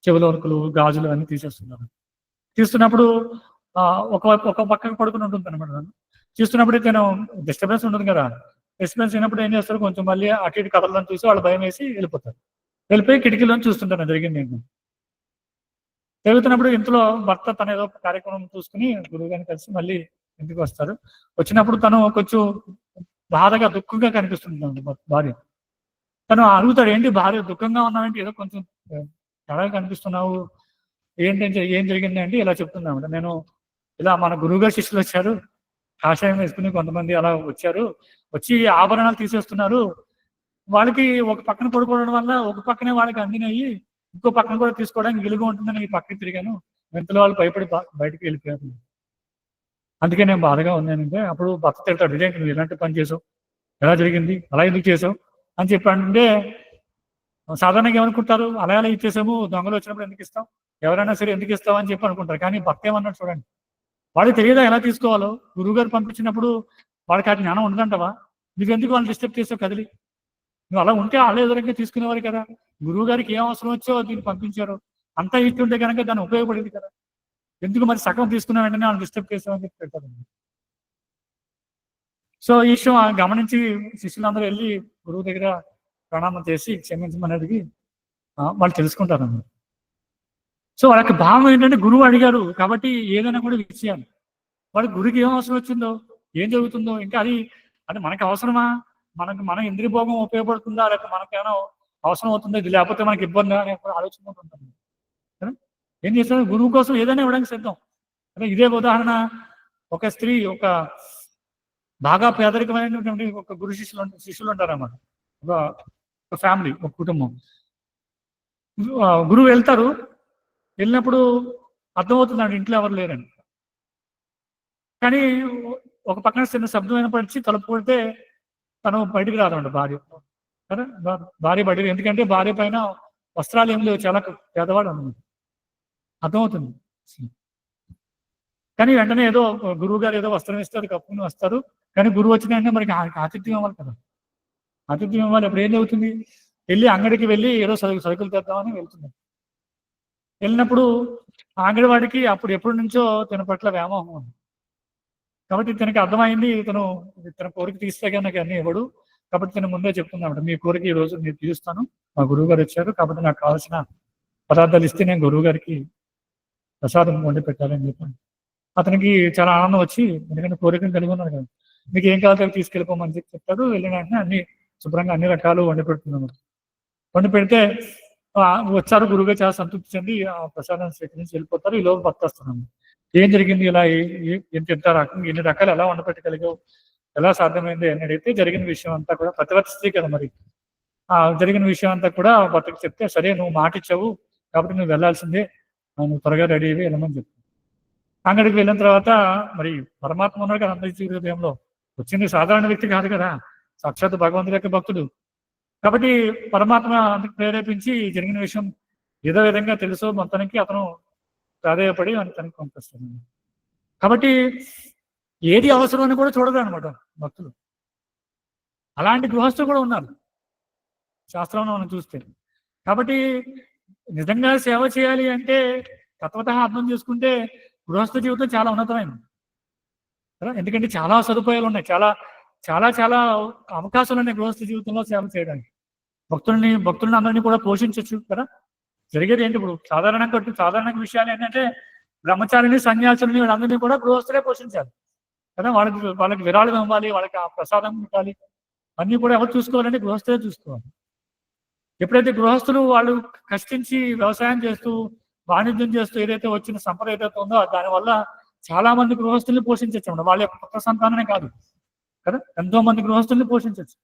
చెవుల వరకులు, గాజులు అన్ని తీసేస్తున్నారు. తీస్తున్నప్పుడు ఒక పక్కకు పడుకుని ఉంటుంది అనమాట. చూస్తున్నప్పుడు తను డిస్టర్బెన్స్ ఉంటుంది కదా, డిస్టర్బెన్స్ అయినప్పుడు ఏం చేస్తారు, కొంచెం మళ్ళీ అటు ఇటు కథలను చూసి వాళ్ళు భయం వేసి వెళ్ళిపోతారు. వెళ్ళిపోయి కిటికీలో చూస్తుంటారు జరిగింది ఏంటి. జరుగుతున్నప్పుడు ఇంట్లో భర్త తన ఏదో కార్యక్రమం చూసుకుని గురువు గారిని కలిసి మళ్ళీ ఇంటికి వస్తారు. వచ్చినప్పుడు తను కొంచెం బాధగా దుఃఖంగా కనిపిస్తుంది భార్య. తను అడుగుతాడు, ఏంటి భార్య దుఃఖంగా ఉన్నావంటే, ఏదో కొంచెం తేడాగా కనిపిస్తున్నావు, ఏం జరిగింది అంటే ఇలా చెప్తున్నామంట. నేను ఇలా మన గురువుగారు శిష్యులు వచ్చారు, కాషాయం వేసుకుని కొంతమంది అలా వచ్చి ఆభరణాలు తీసేస్తున్నారు. వాళ్ళకి ఒక పక్కన పడుకోవడం వల్ల ఒక పక్కనే వాళ్ళకి అందినయ్యి ఇంకో పక్కన కూడా తీసుకోవడానికి విలుగా ఉంటుందని ఈ పక్కకి తిరిగాను. వెంటలో వాళ్ళు భయపడి బయటకు వెళ్ళిపోయారు. అందుకే నేను బాధగా ఉన్నానంటే అప్పుడు భర్త తిడతాడు, ఇదేంటి నువ్వు ఇలాంటి పని చేసావు, ఎలా జరిగింది, అలా ఎందుకు చేసావు అని చెప్పంటే సాధారణంగా ఏమనుకుంటారు, అలా ఎలా ఇచ్చేసాము, దొంగలు వచ్చినప్పుడు ఎందుకు ఇస్తాం, ఎవరైనా సరే ఎందుకు ఇస్తావు అని చెప్పి అనుకుంటారు. కానీ భర్త ఏమన్నాడు చూడండి, వాళ్ళకి తెలియదా ఎలా తీసుకోవాలో. గురువుగారు పంపించినప్పుడు వాళ్ళకి ఆ జ్ఞానం ఉండదంటవా, నువ్వెందుకు వాళ్ళని డిస్టర్బ్ చేసావు కదిలి, నువ్వు అలా ఉంటే వాళ్ళే ఎదురుగా తీసుకునేవారు కదా. గురువు గారికి ఏం అవసరం వచ్చో దీన్ని పంపించారు, అంతా ఇచ్చి ఉంటే కనుక దాన్ని ఉపయోగపడేది కదా, ఎందుకు మరి సగం తీసుకున్న వెంటనే వాళ్ళని డిస్టర్బ్ చేసామని చెప్పి పెడతారు. సో ఈ విషయం గమనించి శిష్యులందరూ వెళ్ళి గురువు దగ్గర ప్రణామం చేసి క్షమించమని అడిగి వాళ్ళు తెలుసుకుంటారు అన్నమాట. సో వాళ్ళకి భావం ఏంటంటే గురువు అడిగారు కాబట్టి ఏదైనా కూడా ఇచ్చేయాలి. వాడి గురికి ఏం అవసరం వచ్చిందో, ఏం జరుగుతుందో, ఇంకా అది మనకి అవసరమా, మన ఇంద్రియ భోగం ఉపయోగపడుతుందా, లేకపోతే మనకేమైనా అవసరం అవుతుందో, ఇది లేకపోతే మనకి ఇబ్బంది అనే ఆలోచన ఉంటుంది. ఏం చేస్తారు, గురువు కోసం ఏదైనా ఇవ్వడానికి సిద్ధం. అంటే ఇదే ఉదాహరణ, ఒక స్త్రీ ఒక బాగా పేదరికమైనటువంటి ఒక శిష్యులు ఉంటారన్నమాట. ఒక ఫ్యామిలీ, ఒక కుటుంబం. గురువు వెళ్తారు, వెళ్ళినప్పుడు అర్థమవుతుందండి ఇంట్లో ఎవరు లేరని. కానీ ఒక పక్కన చిన్న శబ్దం వినపడిచి తలుపు కొడితే తను బయటికి రాదండి భార్య. కదా, భార్య బయటికి, ఎందుకంటే భార్య పైన వస్త్రాలు ఏం లేవు, చాలా పేదవాడు అన్నమాట, అర్థమవుతుంది. కానీ వెంటనే ఏదో గురువు గారు ఏదో వస్త్రం ఇస్తారు, కప్పుని వస్తారు. కానీ గురువు వచ్చిన వెంటనే మనకి ఆతిథ్యం ఇవ్వాలి కదా, ఆతిథ్యం ఇవ్వాలి. అప్పుడు ఏం జరుగుతుంది, వెళ్ళి అంగడికి వెళ్ళి ఏదో సరుకులు తెద్దామని వెళ్తుంది. వెళ్ళినప్పుడు అంగడివాడికి అప్పుడు ఎప్పటి నుంచో తన పట్ల వ్యామోహం ఉంది. కాబట్టి తనకి అర్థమైంది, తన కోరిక తీస్తే కనుక అన్నీ ఇవ్వడు, కాబట్టి నేను ముందే చెప్తున్నాను, మీ కోరిక ఈ రోజు నేను తీరుస్తాను, మా గురువు గారు వచ్చారు కాబట్టి నాకు కావాల్సిన పదార్థాలు ఇస్తే నేను గురువు గారికి ప్రసాదం వండి పెట్టాలని చెప్పాను. అతనికి చాలా ఆనందం వచ్చి, ఎందుకంటే కోరికను కలిగి ఉన్నాడు కదా, మీకు ఏం కావాలో తీసుకెళ్ళిపోమని చెప్పి చెప్తాడు. వెళ్ళిన వెంటనే అన్ని శుభ్రంగా అన్ని రకాలు వండి పెడుతున్నాను. వండి పెడితే వచ్చారు గురువుగా చాలా సంతృప్తి చెంది ఆ ప్రసాదం స్వీకరించి వెళ్ళిపోతారు. ఈ లోపు భర్త వస్తున్నాను, ఏం జరిగింది, ఇలా ఏంటి ఎంత రకం ఎన్ని రకాలు ఎలా వండి పెట్టగలిగావు, ఎలా సాధ్యమైంది అని అడిగితే జరిగిన విషయం అంతా కూడా ప్రతివర్తి స్త్రీ కదా మరి, జరిగిన విషయం అంతా కూడా భర్తకు చెప్తే, సరే నువ్వు మాట ఇచ్చావు కాబట్టి నువ్వు వెళ్ళాల్సిందే, నువ్వు త్వరగా రెడీ అయ్యి వెళ్ళమని చెప్పి అంగడికి వెళ్ళిన తర్వాత మరి పరమాత్మ ఉన్నాడు కదా అందరి హృదయంలో, వచ్చింది సాధారణ వ్యక్తి కాదు కదా, సాక్షాత్ భగవంతుడి యొక్క భక్తుడు. కాబట్టి పరమాత్మ ప్రేరేపించి జరిగిన విషయం ఏదో విధంగా తెలుసో మొత్తానికి అతను ప్రాధాయపడి తనకి పంపిస్తాడు. కాబట్టి ఏది అవసరం అని కూడా చూడదు అనమాట భక్తులు. అలాంటి గృహస్థులు కూడా ఉన్నారు శాస్త్రంలో మనం చూస్తే. కాబట్టి నిజంగా సేవ చేయాలి అంటే తత్వత అర్థం చేసుకుంటే గృహస్థ జీవితం చాలా ఉన్నతమైనది కదా, ఎందుకంటే చాలా సదుపాయాలు ఉన్నాయి, చాలా చాలా చాలా అవకాశాలు ఉన్నాయి గృహస్థ జీవితంలో సేవ చేయడానికి. భక్తులని అందరినీ కూడా పోషించవచ్చు కదా. జరిగేది ఏంటి ఇప్పుడు సాధారణ విషయాలు ఏంటంటే బ్రహ్మచారిని సన్యాసులని వీళ్ళందరినీ కూడా గృహస్థులే పోషించాలి కదా. వాళ్ళకి విరాళం ఇవ్వాలి, వాళ్ళకి ఆ ప్రసాదం ఇవ్వాలి, అన్నీ కూడా ఎవరు చూసుకోవాలంటే గృహస్థులే చూసుకోవాలి. ఎప్పుడైతే గృహస్థులు వాళ్ళు కష్టించి వ్యవసాయం చేస్తూ వాణిజ్యం చేస్తూ ఏదైతే వచ్చిన సంపద ఏదైతే ఉందో దానివల్ల చాలా మంది గృహస్థుల్ని పోషించవచ్చు. వాళ్ళ యొక్క పుత్ర సంతానమే కాదు కదా, ఎంతో మంది గృహస్థుల్ని పోషించవచ్చు.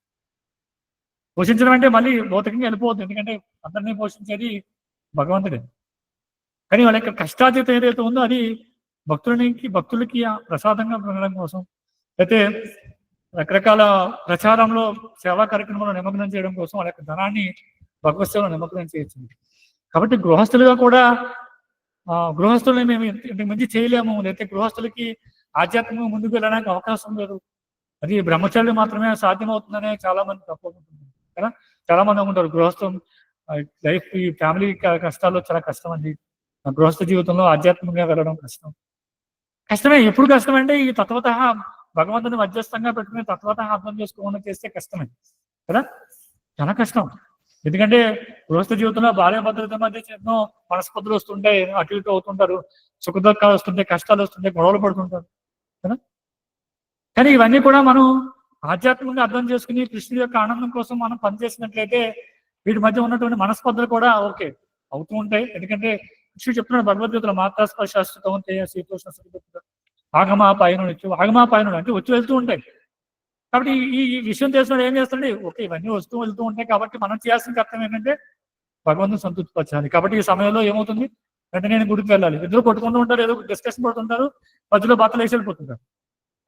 పోషించడం అంటే మళ్ళీ భౌతికంగా వెళ్ళిపోవద్దు, ఎందుకంటే అందరినీ పోషించేది భగవంతుడే. కానీ వాళ్ళ యొక్క కష్టాతీతం ఏదైతే ఉందో అది భక్తులకి ప్రసాదంగా పొందడం కోసం, అయితే రకరకాల ప్రచారంలో సేవా కార్యక్రమంలో నిమగ్నం చేయడం కోసం వాళ్ళ యొక్క ధనాన్ని భగవత్ సేవలో నిమగ్నం చేయొచ్చు. కాబట్టి గృహస్థులుగా కూడా గృహస్థులని మేము ఇంతకు మించి చేయలేము, లేకపోతే గృహస్థులకి ఆధ్యాత్మికంగా ముందుకు వెళ్ళడానికి అవకాశం లేదు, అది బ్రహ్మచారులు మాత్రమే సాధ్యమవుతుందనే చాలా మంది తప్పుకుంటున్నారు కదా. చాలా మంది అనుకుంటారు గృహస్థం లైఫ్, ఈ ఫ్యామిలీ కష్టాల్లో చాలా కష్టం అండి, గృహస్థ జీవితంలో ఆధ్యాత్మికంగా వెళ్ళడం కష్టమే. ఎప్పుడు కష్టం అంటే ఈ తత్వత భగవంతుని మధ్యస్థంగా పెట్టుకుని తత్వత అర్థం చేసుకోకుండా చేస్తే కష్టమే కదా, చాలా కష్టం. ఎందుకంటే గృహస్థ జీవితంలో భార్యాభర్తల మధ్య ఎన్నో మనస్పర్ధలు వస్తుంటాయి, అటు ఇటు అవుతుంటారు, సుఖదుఖాలు వస్తుంటాయి, కష్టాలు వస్తుంటాయి, గొడవలు పడుతుంటారు కదా. కానీ ఇవన్నీ కూడా మనం ఆధ్యాత్మికంగా అర్థం చేసుకుని కృష్ణుడి యొక్క ఆనందం కోసం మనం పనిచేసినట్లయితే వీటి మధ్య ఉన్నటువంటి మనస్పర్ధలు కూడా ఓకే అవుతూ ఉంటాయి. ఎందుకంటే కృష్ణుడు చెప్తున్నాడు భగవద్గీతలో, మాతాస్పర్శాస్త్రం శీతోష్ణ ఆగమాపాయనుడు అంటే వచ్చి వెళ్తూ ఉంటాయి. కాబట్టి ఈ విషయం తెలిసినప్పుడు ఏం చేస్తాడు, ఓకే ఇవన్నీ వస్తూ వెళ్తూ ఉంటాయి కాబట్టి మనం చేయాల్సిన కర్తవ్యం ఏంటంటే భగవంతుని సంతృప్తిపరచాలి. కాబట్టి ఈ సమయంలో ఏమవుతుంది అంటే నేను గుడికి వెళ్ళాలి, ఇద్దరు కొట్టుకుంటూ ఉంటారు, ఏదో డిస్కషన్ పడుతుంటారు, మధ్యలో బట్టలు వేసి వెళ్ళిపోతుంటారు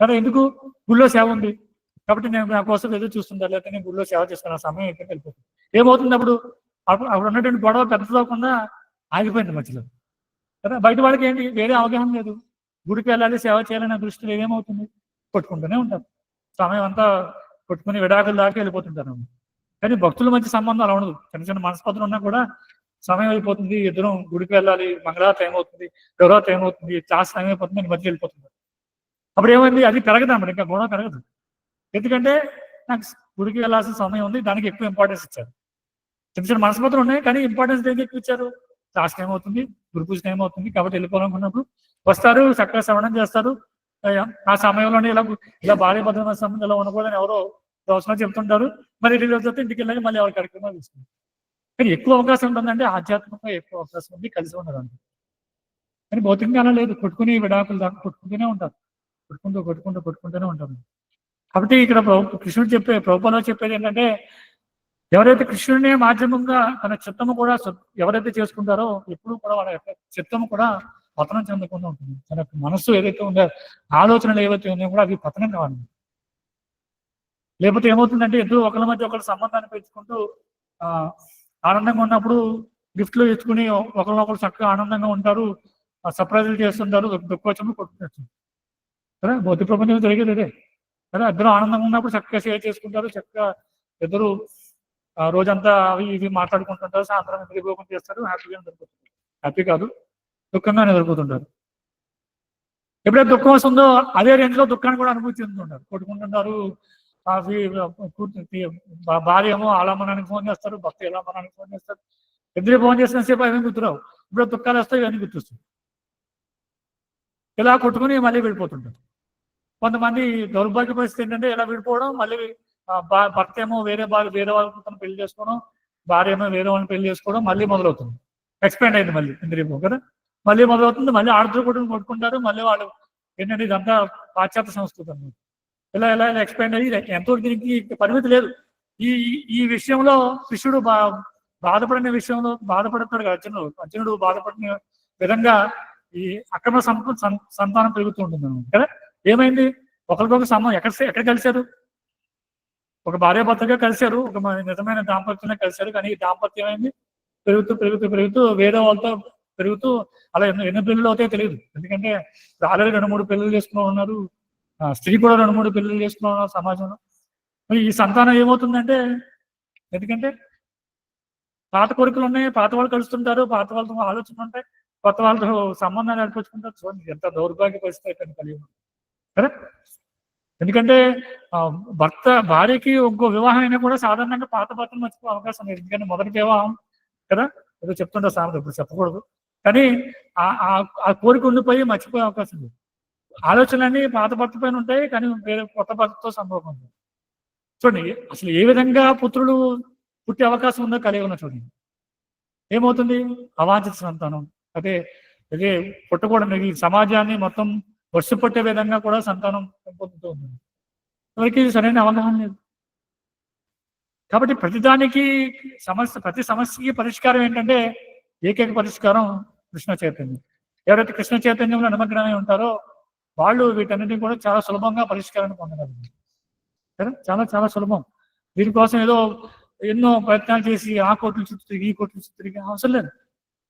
కదా. ఎందుకు, గుళ్ళో సేవ ఉంది కాబట్టి నేను నా కోసం ఎదురు చూస్తుంటారు, లేకపోతే నేను గుళ్ళో సేవ చేస్తాను, ఆ సమయం ఎక్కడ వెళ్ళిపోతుంది. ఏమవుతుంది అప్పుడు ఉన్నటువంటి గొడవ పెద్దదవకుండా ఆగిపోయింది మధ్యలో కదా. బయట వాళ్ళకి ఏంటి వేరే అవగాహన లేదు, గుడికి వెళ్ళాలి సేవ చేయాలనే దృష్టిలో ఏమవుతుంది, కొట్టుకుంటూనే ఉంటారు, సమయం అంతా కొట్టుకుని విడాకులు దాకా వెళ్ళిపోతుంటారు. కానీ భక్తుల మధ్య సంబంధం అలా ఉండదు, చిన్న చిన్న మనస్పర్ధలు ఉన్నా కూడా సమయం అయిపోతుంది, ఇద్దరం గుడికి వెళ్ళాలి, మంగళవారం టైం అవుతుంది, గౌరవ టైం అవుతుంది, క్లాస్ టైం అయిపోతుంది, నేను మధ్య వెళ్ళిపోతున్నారు. అప్పుడు ఏమైంది, అది పెరగదు అన్నమాట, ఇంకా గొడవ పెరగదు. ఎందుకంటే నాకు గుడికి వెళ్ళాల్సిన సమయం ఉంది, దానికి ఎక్కువ ఇంపార్టెన్స్ ఇచ్చారు. చిన్న చిన్న మనస్పర్ధలు ఉన్నాయి కానీ ఇంపార్టెన్స్ దేనికి ఎక్కువ ఇచ్చారు, క్లాస్ టైం అవుతుంది, గురు పూజ టైం అవుతుంది కాబట్టి వెళ్ళిపోవాలనుకున్నప్పుడు వస్తారు, చక్కగా శ్రవణం చేస్తారు. ఆ సమయంలోనే ఇలా భార్య భద్రమైన సంబంధంలో ఉండకూడదని ఎవరో అవసరం చెప్తుంటారు, మరి రోజు ఇంటికి వెళ్ళి మళ్ళీ ఎవరి కార్యక్రమాలు తీసుకుంటారు. కానీ ఎక్కువ అవకాశం ఉంటుందంటే ఆధ్యాత్మికంగా ఎక్కువ అవకాశం ఉంది, కలిసి ఉండడానికి. కానీ భౌతికంగా అలా లేదు, కొట్టుకుని విడాకులు దాకా కొట్టుకుంటూనే ఉంటారు, కొట్టుకుంటూనే ఉంటారు. కాబట్టి ఇక్కడ కృష్ణుడు ప్రభుపాలో చెప్పేది ఏంటంటే, ఎవరైతే కృష్ణుడినే మాధ్యమంగా తన చిత్తము కూడా ఎవరైతే చేసుకుంటారో ఎప్పుడు కూడా వాళ్ళ యొక్క చిత్తము కూడా పతనం చెందకుండా ఉంటుంది. తన మనస్సు ఏదైతే ఉందో, ఆలోచనలు ఏవైతే ఉన్నాయో కూడా అవి పతనం కావాలి. లేకపోతే ఏమవుతుందంటే ఇద్దరు ఒకరి మధ్య ఒకరి సంబంధాన్ని పెంచుకుంటూ ఆనందంగా ఉన్నప్పుడు గిఫ్ట్లు ఇచ్చుకుని ఒకరినొకరు చక్కగా ఆనందంగా ఉంటారు, సర్ప్రైజులు చేస్తుంటారు, దుఃఖం వచ్చినప్పుడు కొట్టుకుంటారు కదా. భౌతిక ప్రపంచం జరిగేది అదే కదా. ఇద్దరు ఆనందంగా ఉన్నప్పుడు చక్కగా షేర్ చేసుకుంటారు, చక్కగా ఇద్దరు రోజంతా అవి ఇవి మాట్లాడుకుంటుంటారు, సాయంత్రం నిద్రపోకుండా చేస్తారు, హ్యాపీగా నిద్రపోతుంటారు. హ్యాపీ కాదు, దుఃఖంగా నిద్రపోతుంటారు. ఎప్పుడైతే దుఃఖం వస్తుందో అదే రేంజ్లో దుఃఖాన్ని కూడా అనుభూతి చెందుతుంటారు, కొట్టుకుంటుంటారు, కాఫీ భార్య ఏమో ఆలమనానికి ఫోన్ చేస్తారు, భర్త ఎలామనానికి ఫోన్ చేస్తారు. ఇద్దరు ఫోన్ చేసిన సేపు అవన్నీ గుర్తురావు. ఇప్పుడు దుఃఖాలు వస్తాయి, ఇవన్నీ గుర్తొస్తాయి. ఇలా కొట్టుకుని మళ్ళీ వెళ్ళిపోతుంటారు. కొంతమంది దౌర్భాగ్య పరిస్థితి ఏంటంటే ఇలా విడిపోవడం, మళ్ళీ భర్త ఏమో వేరే వాళ్ళతో పెళ్లి చేసుకోవడం, భార్య ఏమో వేరే వాళ్ళని పెళ్లి చేసుకోవడం, మళ్ళీ మొదలవుతుంది. ఎక్స్పాండ్ అయింది మళ్ళీ ఇంద్రియం కదా, మళ్ళీ మొదలవుతుంది. మళ్ళీ ఆడతారు కొట్టుకుంటారు. మళ్ళీ వాళ్ళు ఏంటంటే ఇదంతా పాశ్చాత్య సంస్కృతి అన్నమాట. ఇలా ఇలా ఇలా ఎక్స్పాండ్ అయ్యి ఎంతో దీనికి పరిమితి లేదు. ఈ విషయంలో కృష్ణుడు బాధపడిన విషయంలో బాధపడుతున్నాడు కదా అర్జునుడు బాధపడిన విధంగా ఈ అక్రమ సంతానం పెరుగుతూ ఉంటుంది కదా. ఏమైంది, ఒకరికొక సమయం ఎక్కడ కలిశారు, ఒక భార్యాభర్తగా కలిశారు, ఒక నిజమైన దాంపత్యంగా కలిశారు. కానీ ఈ దాంపత్యం ఏమైంది, పెరుగుతూ పెరుగుతూ పెరుగుతూ వేరే వాళ్ళతో పెరుగుతూ అలా ఎన్ని పెళ్ళిళ్ళు అవుతాయో తెలియదు. ఎందుకంటే ఆల్రెడీ 2-3 పెళ్ళిళ్ళు చేసుకుని ఉన్నారు, స్త్రీ కూడా 2-3 పెళ్ళిళ్ళు చేసుకుని ఉన్నారు సమాజంలో. మరి ఈ సంతానం ఏమవుతుందంటే, ఎందుకంటే పాత కోరికలు ఉన్నాయి, పాత వాళ్ళు కలుస్తుంటారు, పాత వాళ్ళతో ఆలోచనలు ఉంటాయి, కొత్త వాళ్ళతో సంబంధాలు ఏర్పరచుకుంటారు. చూడండి ఎంత దౌర్భాగ్య పరిస్థితి అయిపోయింది కలియుగం కదా. ఎందుకంటే భార్యకి ఇంకో వివాహం అయినా కూడా సాధారణంగా పాత భర్తను మర్చిపోయే అవకాశం లేదు. ఎందుకంటే మొదటి వివాహం కదా, ఏదో చెప్తుంటారు సామెత, ఇప్పుడు చెప్పకూడదు. కానీ ఆ కోరిక ఉండిపోయి మర్చిపోయే అవకాశం లేదు. ఆలోచనలన్నీ పాత భర్త పైన ఉంటాయి, కానీ వేరే కొత్త భర్తతో సంభవం ఉంది. చూడండి అసలు ఏ విధంగా పుత్రులు పుట్టే అవకాశం ఉందో కలిగి చూడండి. ఏమవుతుంది, అవాంఛిత సంతానం. అదే పుట్టకూడదు. ఈ సమాజాన్ని మొత్తం వర్షపట్టే విధంగా కూడా సంతానం పెంపొందుతూ ఉంటుంది. ఎవరికి సరైన అవగాహన లేదు. కాబట్టి ప్రతి సమస్యకి పరిష్కారం ఏంటంటే ఏకైక పరిష్కారం కృష్ణ చైతన్యం. ఎవరైతే కృష్ణ చైతన్యంలో నిమగ్నమై ఉంటారో వాళ్ళు వీటన్నిటిని కూడా చాలా సులభంగా పరిష్కారాన్ని పొందగలరు కదా. చాలా చాలా సులభం. దీనికోసం ఏదో ఎన్నో ప్రయత్నాలు చేసి ఆ కోర్టులు చుట్టూ తిరిగి ఈ కోర్టులు చుట్టూ తిరిగి అవసరం లేదు.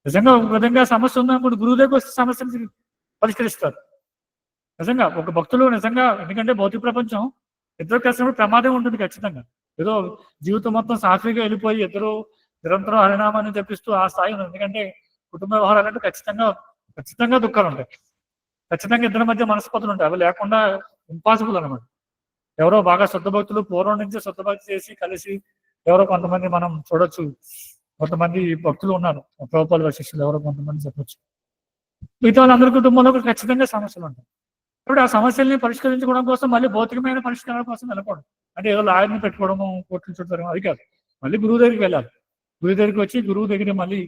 నిజంగా ఒక విధంగా సమస్య ఉందనుకుంటే గురువు దగ్గర వస్తే సమస్యను పరిష్కరిస్తారు. నిజంగా ఒక భక్తులు నిజంగా, ఎందుకంటే భౌతిక ప్రపంచం ఇద్దరు కలిసినప్పుడు ప్రమాదం ఉంటుంది ఖచ్చితంగా. ఏదో జీవితం మొత్తం సాఫీగా వెళ్ళిపోయి ఇద్దరు నిరంతరం హరినామాన్ని జపిస్తూ ఆ స్థాయి ఉంది. ఎందుకంటే కుటుంబ వ్యవహారాలంటే ఖచ్చితంగా దుఃఖాలు ఉంటాయి. ఖచ్చితంగా ఇద్దరి మధ్య మనస్పతులు ఉంటాయి. అవి లేకుండా ఇంపాసిబుల్ అనమాట. ఎవరో బాగా శుద్ధ భక్తులు పూర్వం నుంచి శుద్ధ భక్తి చేసి కలిసి ఎవరో కొంతమంది మనం చూడొచ్చు. కొంతమంది భక్తులు ఉన్నారు, ప్రభుపాద శిష్యులు ఎవరో కొంతమంది చెప్పొచ్చు. మిగతా వాళ్ళందరి కుటుంబంలో ఖచ్చితంగా సమస్యలు ఉంటాయి. ఇప్పుడు ఆ సమస్యల్ని పరిష్కరించుకోవడం కోసం మళ్ళీ భౌతికమైన పరిష్కారం కోసం వెళ్ళకూడదు. అంటే ఏదో లాయర్ని పెట్టుకోవడము, కోర్టులు చుట్టడం అది కాదు. మళ్ళీ గురువు దగ్గరికి వెళ్ళాలి. గురువు దగ్గరికి వచ్చి గురువు దగ్గర మళ్ళీ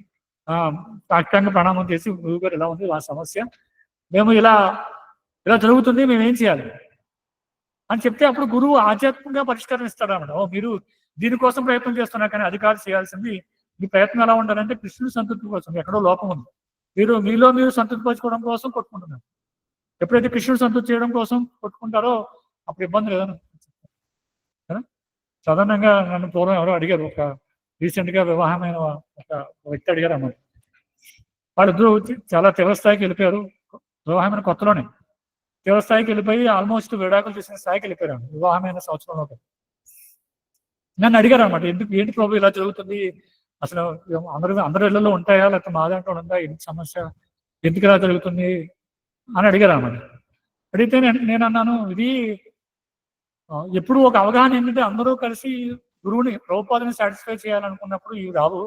సాష్టాంగ ప్రణామం చేసి, గురువు గారు ఇలా ఉంది ఆ సమస్య, మేము ఇలా జరుగుతుంది, మేము ఏం చేయాలి అని చెప్తే అప్పుడు గురువు ఆధ్యాత్మికంగా పరిష్కారం ఇస్తాడు అన్నమాట. మీరు దీనికోసం ప్రయత్నం చేస్తున్నారు, కానీ అది కాదు చేయాల్సింది. మీ ప్రయత్నం ఎలా ఉండాలంటే కృష్ణుని సంతృప్తి కోసం. ఎక్కడో లోపం ఉంది, మీలో మీరు సంతృప్తి పరచుకోవడం కోసం కొట్టుకుంటున్నారు. ఎప్పుడైతే కృష్ణుడు సంతృప్తి చేయడం కోసం కొట్టుకుంటారో అప్పుడు ఇబ్బంది లేదని కదా. సాధారణంగా నన్ను పూర్వం ఎవరో అడిగారు, ఒక రీసెంట్గా వివాహమైన ఒక వ్యక్తి అడిగారు అన్నమాట. వాళ్ళిద్దరూ చాలా తీవ్ర స్థాయికి వెళ్ళిపోయారు. వివాహమైన కొత్తలోనే తీవ్ర స్థాయికి వెళ్ళిపోయి ఆల్మోస్ట్ విడాకులు చేసిన స్థాయికి వెళ్ళిపోయారు వివాహమైన సంవత్సరంలో. నన్ను అడిగారు అనమాట, ఏంటి ప్రభు ఇలా జరుగుతుంది, అసలు అందరి ఇళ్లలో ఉంటాయా, లేకపోతే మా దాంట్లో ఉందా, ఏంటి సమస్య, ఎందుకు ఇలా జరుగుతుంది అని అడిగారు అన్నమాట. అడిగితే నేను అన్నాను, ఇది ఎప్పుడు ఒక అవగాహన ఏంటంటే అందరూ కలిసి గురువుని ప్రభుపాదని సాటిస్ఫై చేయాలనుకున్నప్పుడు ఇవి రావు.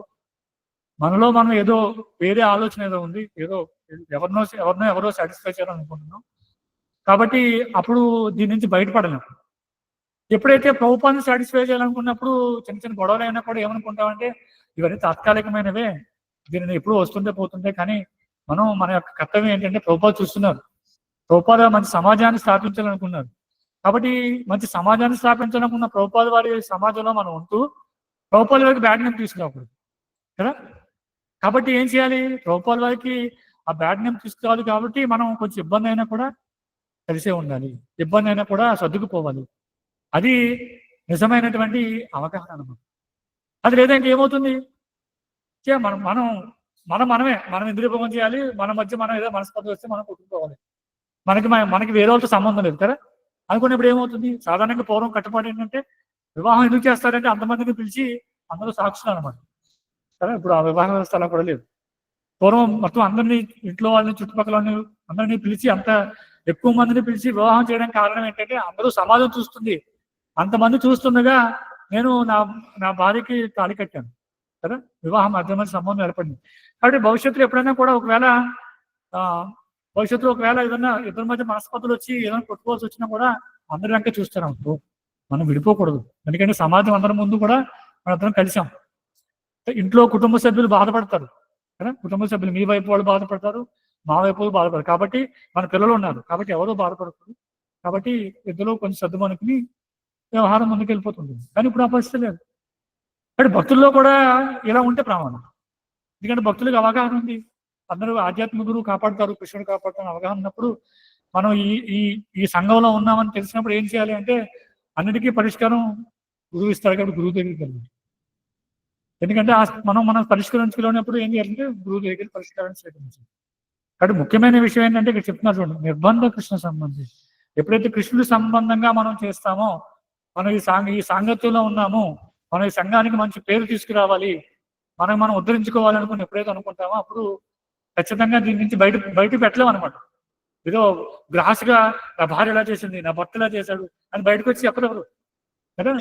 మనలో మనం ఏదో వేరే ఆలోచన ఏదో ఉంది, ఏదో ఎవరో సాటిస్ఫై చేయాలనుకుంటున్నాం. కాబట్టి అప్పుడు దీని నుంచి బయటపడలేం. ఎప్పుడైతే ప్రభుపాన్ని సాటిస్ఫై చేయాలనుకున్నప్పుడు చిన్న చిన్న గొడవలు అయినా కూడా ఏమనుకుంటామంటే ఇవన్నీ తాత్కాలికమైనవే, దీనిని ఎప్పుడు వస్తుంటే పోతుంటే, కానీ మన యొక్క కర్తవ్యం ఏంటంటే ప్రభుపాద చూస్తున్నారు, ప్రభుపాద మంచి సమాజాన్ని స్థాపించాలనుకున్నారు. కాబట్టి మంచి సమాజాన్ని స్థాపించాలనుకున్న ప్రభుపాద వారి సమాజంలో మనం ఉంటూ ప్రభుపాద వారికి బ్యాడ్ నేమ్ తీసుకురాకూడదు కదా. కాబట్టి ఏం చేయాలి, ప్రభుపాద వారికి ఆ బ్యాడ్ నేమ్ తీసుకురావాలి. కాబట్టి మనం కొంచెం ఇబ్బంది అయినా కూడా కలిసే ఉండాలి, ఇబ్బంది అయినా కూడా సర్దుకుపోవాలి. అది నిజమైనటువంటి అవగాహన అన్నమాట. అది లేదంటే ఏమవుతుంది, మనం ఇంద్రియభోగం చేయాలి, మన మధ్య మనం ఏదో మనస్పర్ధ వస్తే మనం కొట్టుకోవాలి, మనకి వేరే వాళ్ళతో సంబంధం లేదు కదా అనుకున్నప్పుడు ఏమవుతుంది. సాధారణంగా పూర్వం కట్టుబాటు ఏంటంటే వివాహం ఎందుకు చేస్తారంటే అంతమందిని పిలిచి అందరూ సాక్షులు అనమాట కదా. ఇప్పుడు ఆ వివాహ వ్యవస్థ అలా కూడా లేదు. పూర్వం మొత్తం అందరినీ, ఇంట్లో వాళ్ళని, చుట్టుపక్కల వాళ్ళని అందరినీ పిలిచి, అంత ఎక్కువ మందిని పిలిచి వివాహం చేయడానికి కారణం ఏంటంటే అందరూ సమాజం చూస్తుంది, అంతమంది చూస్తుండగా నేను నా భార్యకి తాళి కట్టాను కదా, వివాహం మధ్య సంబంధం ఏర్పడింది. కాబట్టి భవిష్యత్తులో ఎప్పుడైనా కూడా భవిష్యత్తులో ఒకవేళ ఏదైనా ఇద్దరి మధ్య మనస్పర్ధలు వచ్చి ఏదైనా కొట్టుకోవాల్సి వచ్చినా కూడా అందరి వెంక చూస్తాం. మనం విడిపోకూడదు. ఎందుకంటే సమాజం అందరి ముందు కూడా మనందరం కలిసాం. ఇంట్లో కుటుంబ సభ్యులు బాధపడతారు కదా, కుటుంబ సభ్యులు మీ వైపు వాళ్ళు బాధపడతారు, మా వైపు వాళ్ళు బాధపడతారు. కాబట్టి మన పిల్లలు ఉన్నారు కాబట్టి ఎవరో బాధపడతారు. కాబట్టి ఇద్దరు కొంచెం సర్దుమనుకుని వ్యవహారం ముందుకు వెళ్ళిపోతుంది. కానీ ఇప్పుడు ఆ పరిస్థితి లేదు. కానీ భక్తుల్లో కూడా ఇలా ఉంటే ప్రమాదం. ఎందుకంటే భక్తులకు అవగాహన ఉంది, అందరూ ఆధ్యాత్మిక గురువు కాపాడుతారు, కృష్ణుడు కాపాడుతారు అవగాహన ఉన్నప్పుడు మనం ఈ సంఘంలో ఉన్నామని తెలిసినప్పుడు ఏం చేయాలి అంటే అన్నిటికీ పరిష్కారం గురువు ఇస్తాడు కాబట్టి గురువు దగ్గరికి వెళ్ళాలి. ఎందుకంటే మనం పరిష్కరించుకునేప్పుడు ఏం చేయాలంటే గురువు దగ్గర పరిష్కారం స్వీకరించాలి. కాబట్టి ముఖ్యమైన విషయం ఏంటంటే ఇక్కడ చెప్తున్నారు చూడండి, నిర్బంధ కృష్ణ సంబంధి. ఎప్పుడైతే కృష్ణుడి సంబంధంగా మనం చేస్తామో, మనం ఈ సాంగత్యంలో ఉన్నాము, మనం ఈ సంఘానికి మంచి పేరు తీసుకురావాలి, మనం ఉద్ధరించుకోవాలనుకుని ఎప్పుడైతే అనుకుంటామో అప్పుడు ఖచ్చితంగా దీని నుంచి బయట పెట్టలేము అనమాట. ఏదో గ్రాస్గా నా భార్య ఎలా చేసింది, నా భర్త ఎలా చేశాడు అని బయటకు వచ్చి చెప్పలేరు కదా.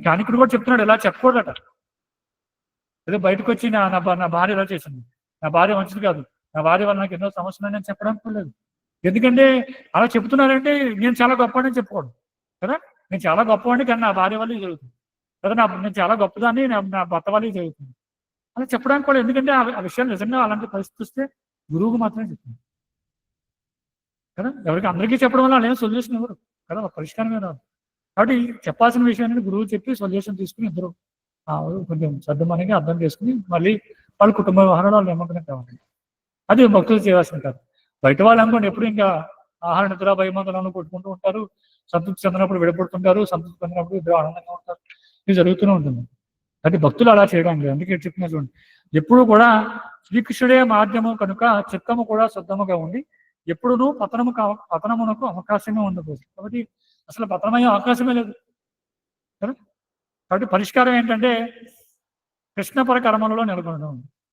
జ్ఞానికుడు కూడా చెప్తున్నాడు ఇలా చెప్పకూడదట. ఏదో బయటకు వచ్చి నా భార్య ఎలా చేసింది, నా భార్య మంచిది కాదు, నా భార్య వల్ల నాకు ఎన్నో సమస్యలు నేను చెప్పడానికి లేదు. ఎందుకంటే అలా చెప్తున్నారంటే నేను చాలా గొప్పవాడిని చెప్పుకోడు కదా. నేను చాలా గొప్పవాడిని కానీ నా భార్య వల్ల జరుగుతుంది కదా, నేను చాలా గొప్పదాన్ని నా భర్త వల్ల జరుగుతుంది అలా చెప్పడానికి కూడా. ఎందుకంటే ఆ విషయాలు నిజంగా అలాంటి పరిస్థితి వస్తే గురువుకు మాత్రమే చెప్తుంది కదా. ఎవరికి అందరికీ చెప్పడం వల్ల వాళ్ళేం సొల్యూషన్ ఇవ్వరు కదా, పరిష్కారమే రాదు. కాబట్టి చెప్పాల్సిన విషయాన్ని గురువు చెప్పి సొల్యూషన్ తీసుకుని ఇద్దరు కొంచెం సర్దుమనిగా అర్థం చేసుకుని మళ్ళీ వాళ్ళ కుటుంబ వ్యవహారాలు వాళ్ళు నిమగ్నం కావాలి. అది భక్తులు చేయాల్సిన కాదు. బయట వాళ్ళు అనుకోండి ఎప్పుడు ఇంకా ఆహార నిద్ర భయమంతులను కొట్టుకుంటూ ఉంటారు, సంతృప్తి చెందినప్పుడు విడపడుతుంటారు, సంతృప్తి చెందినప్పుడు ఇద్దరు ఆనందంగా ఉంటారు. ఇది జరుగుతూనే ఉంటుంది. అంటే భక్తులు అలా చేయడం లేదు. అందుకే చెప్పిన చూడండి, ఎప్పుడు కూడా శ్రీకృష్ణుడే మాధ్యమం కనుక చిత్తము కూడా శుద్ధముగా ఉండి ఎప్పుడునూ పతనమునకు అవకాశమే ఉండకూడదు. కాబట్టి అసలు పతనమయ్యే అవకాశమే లేదు కదా. కాబట్టి పరిష్కారం ఏంటంటే కృష్ణపర కర్మలలో నెలకొనడం.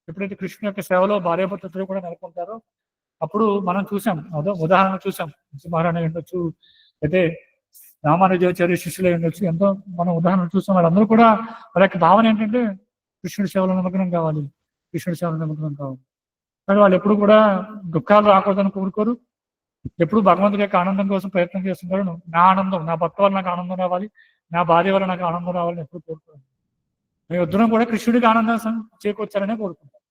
ఎప్పుడైతే కృష్ణ యొక్క సేవలో భార్యాభర్తలు కూడా నెలకొంటారో అప్పుడు మనం చూసాం, అదో ఉదాహరణ చూసాం. మహారాణి ఉండొచ్చు, అయితే రామానుజాచార్య శిష్యులై ఉండొచ్చు, ఎంతో మనం ఉదాహరణ చూసాం. వాళ్ళందరూ కూడా వాళ్ళ యొక్క భావన ఏంటంటే కృష్ణుడి సేవలో నిమగ్నం కావాలి, కృష్ణుడి సేవలో నిమగ్నం కావాలి. కానీ వాళ్ళు ఎప్పుడు కూడా దుఃఖాలు రాకూడదని కోరుకోరు, ఎప్పుడు భగవంతుడి యొక్క ఆనందం కోసం ప్రయత్నం చేస్తుంటారు. నా ఆనందం, నా భక్త వల్ల నాకు ఆనందం రావాలి, నా భార్య వల్ల నాకు ఆనందం రావాలని ఎప్పుడు కోరుకోరు. మేము ఇద్దరం కూడా కృష్ణుడికి ఆనందం చేకూర్చాలనే కోరుకుంటాం.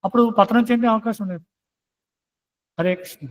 అప్పుడు పతనం చెందే అవకాశం లేదు. హరే కృష్ణ.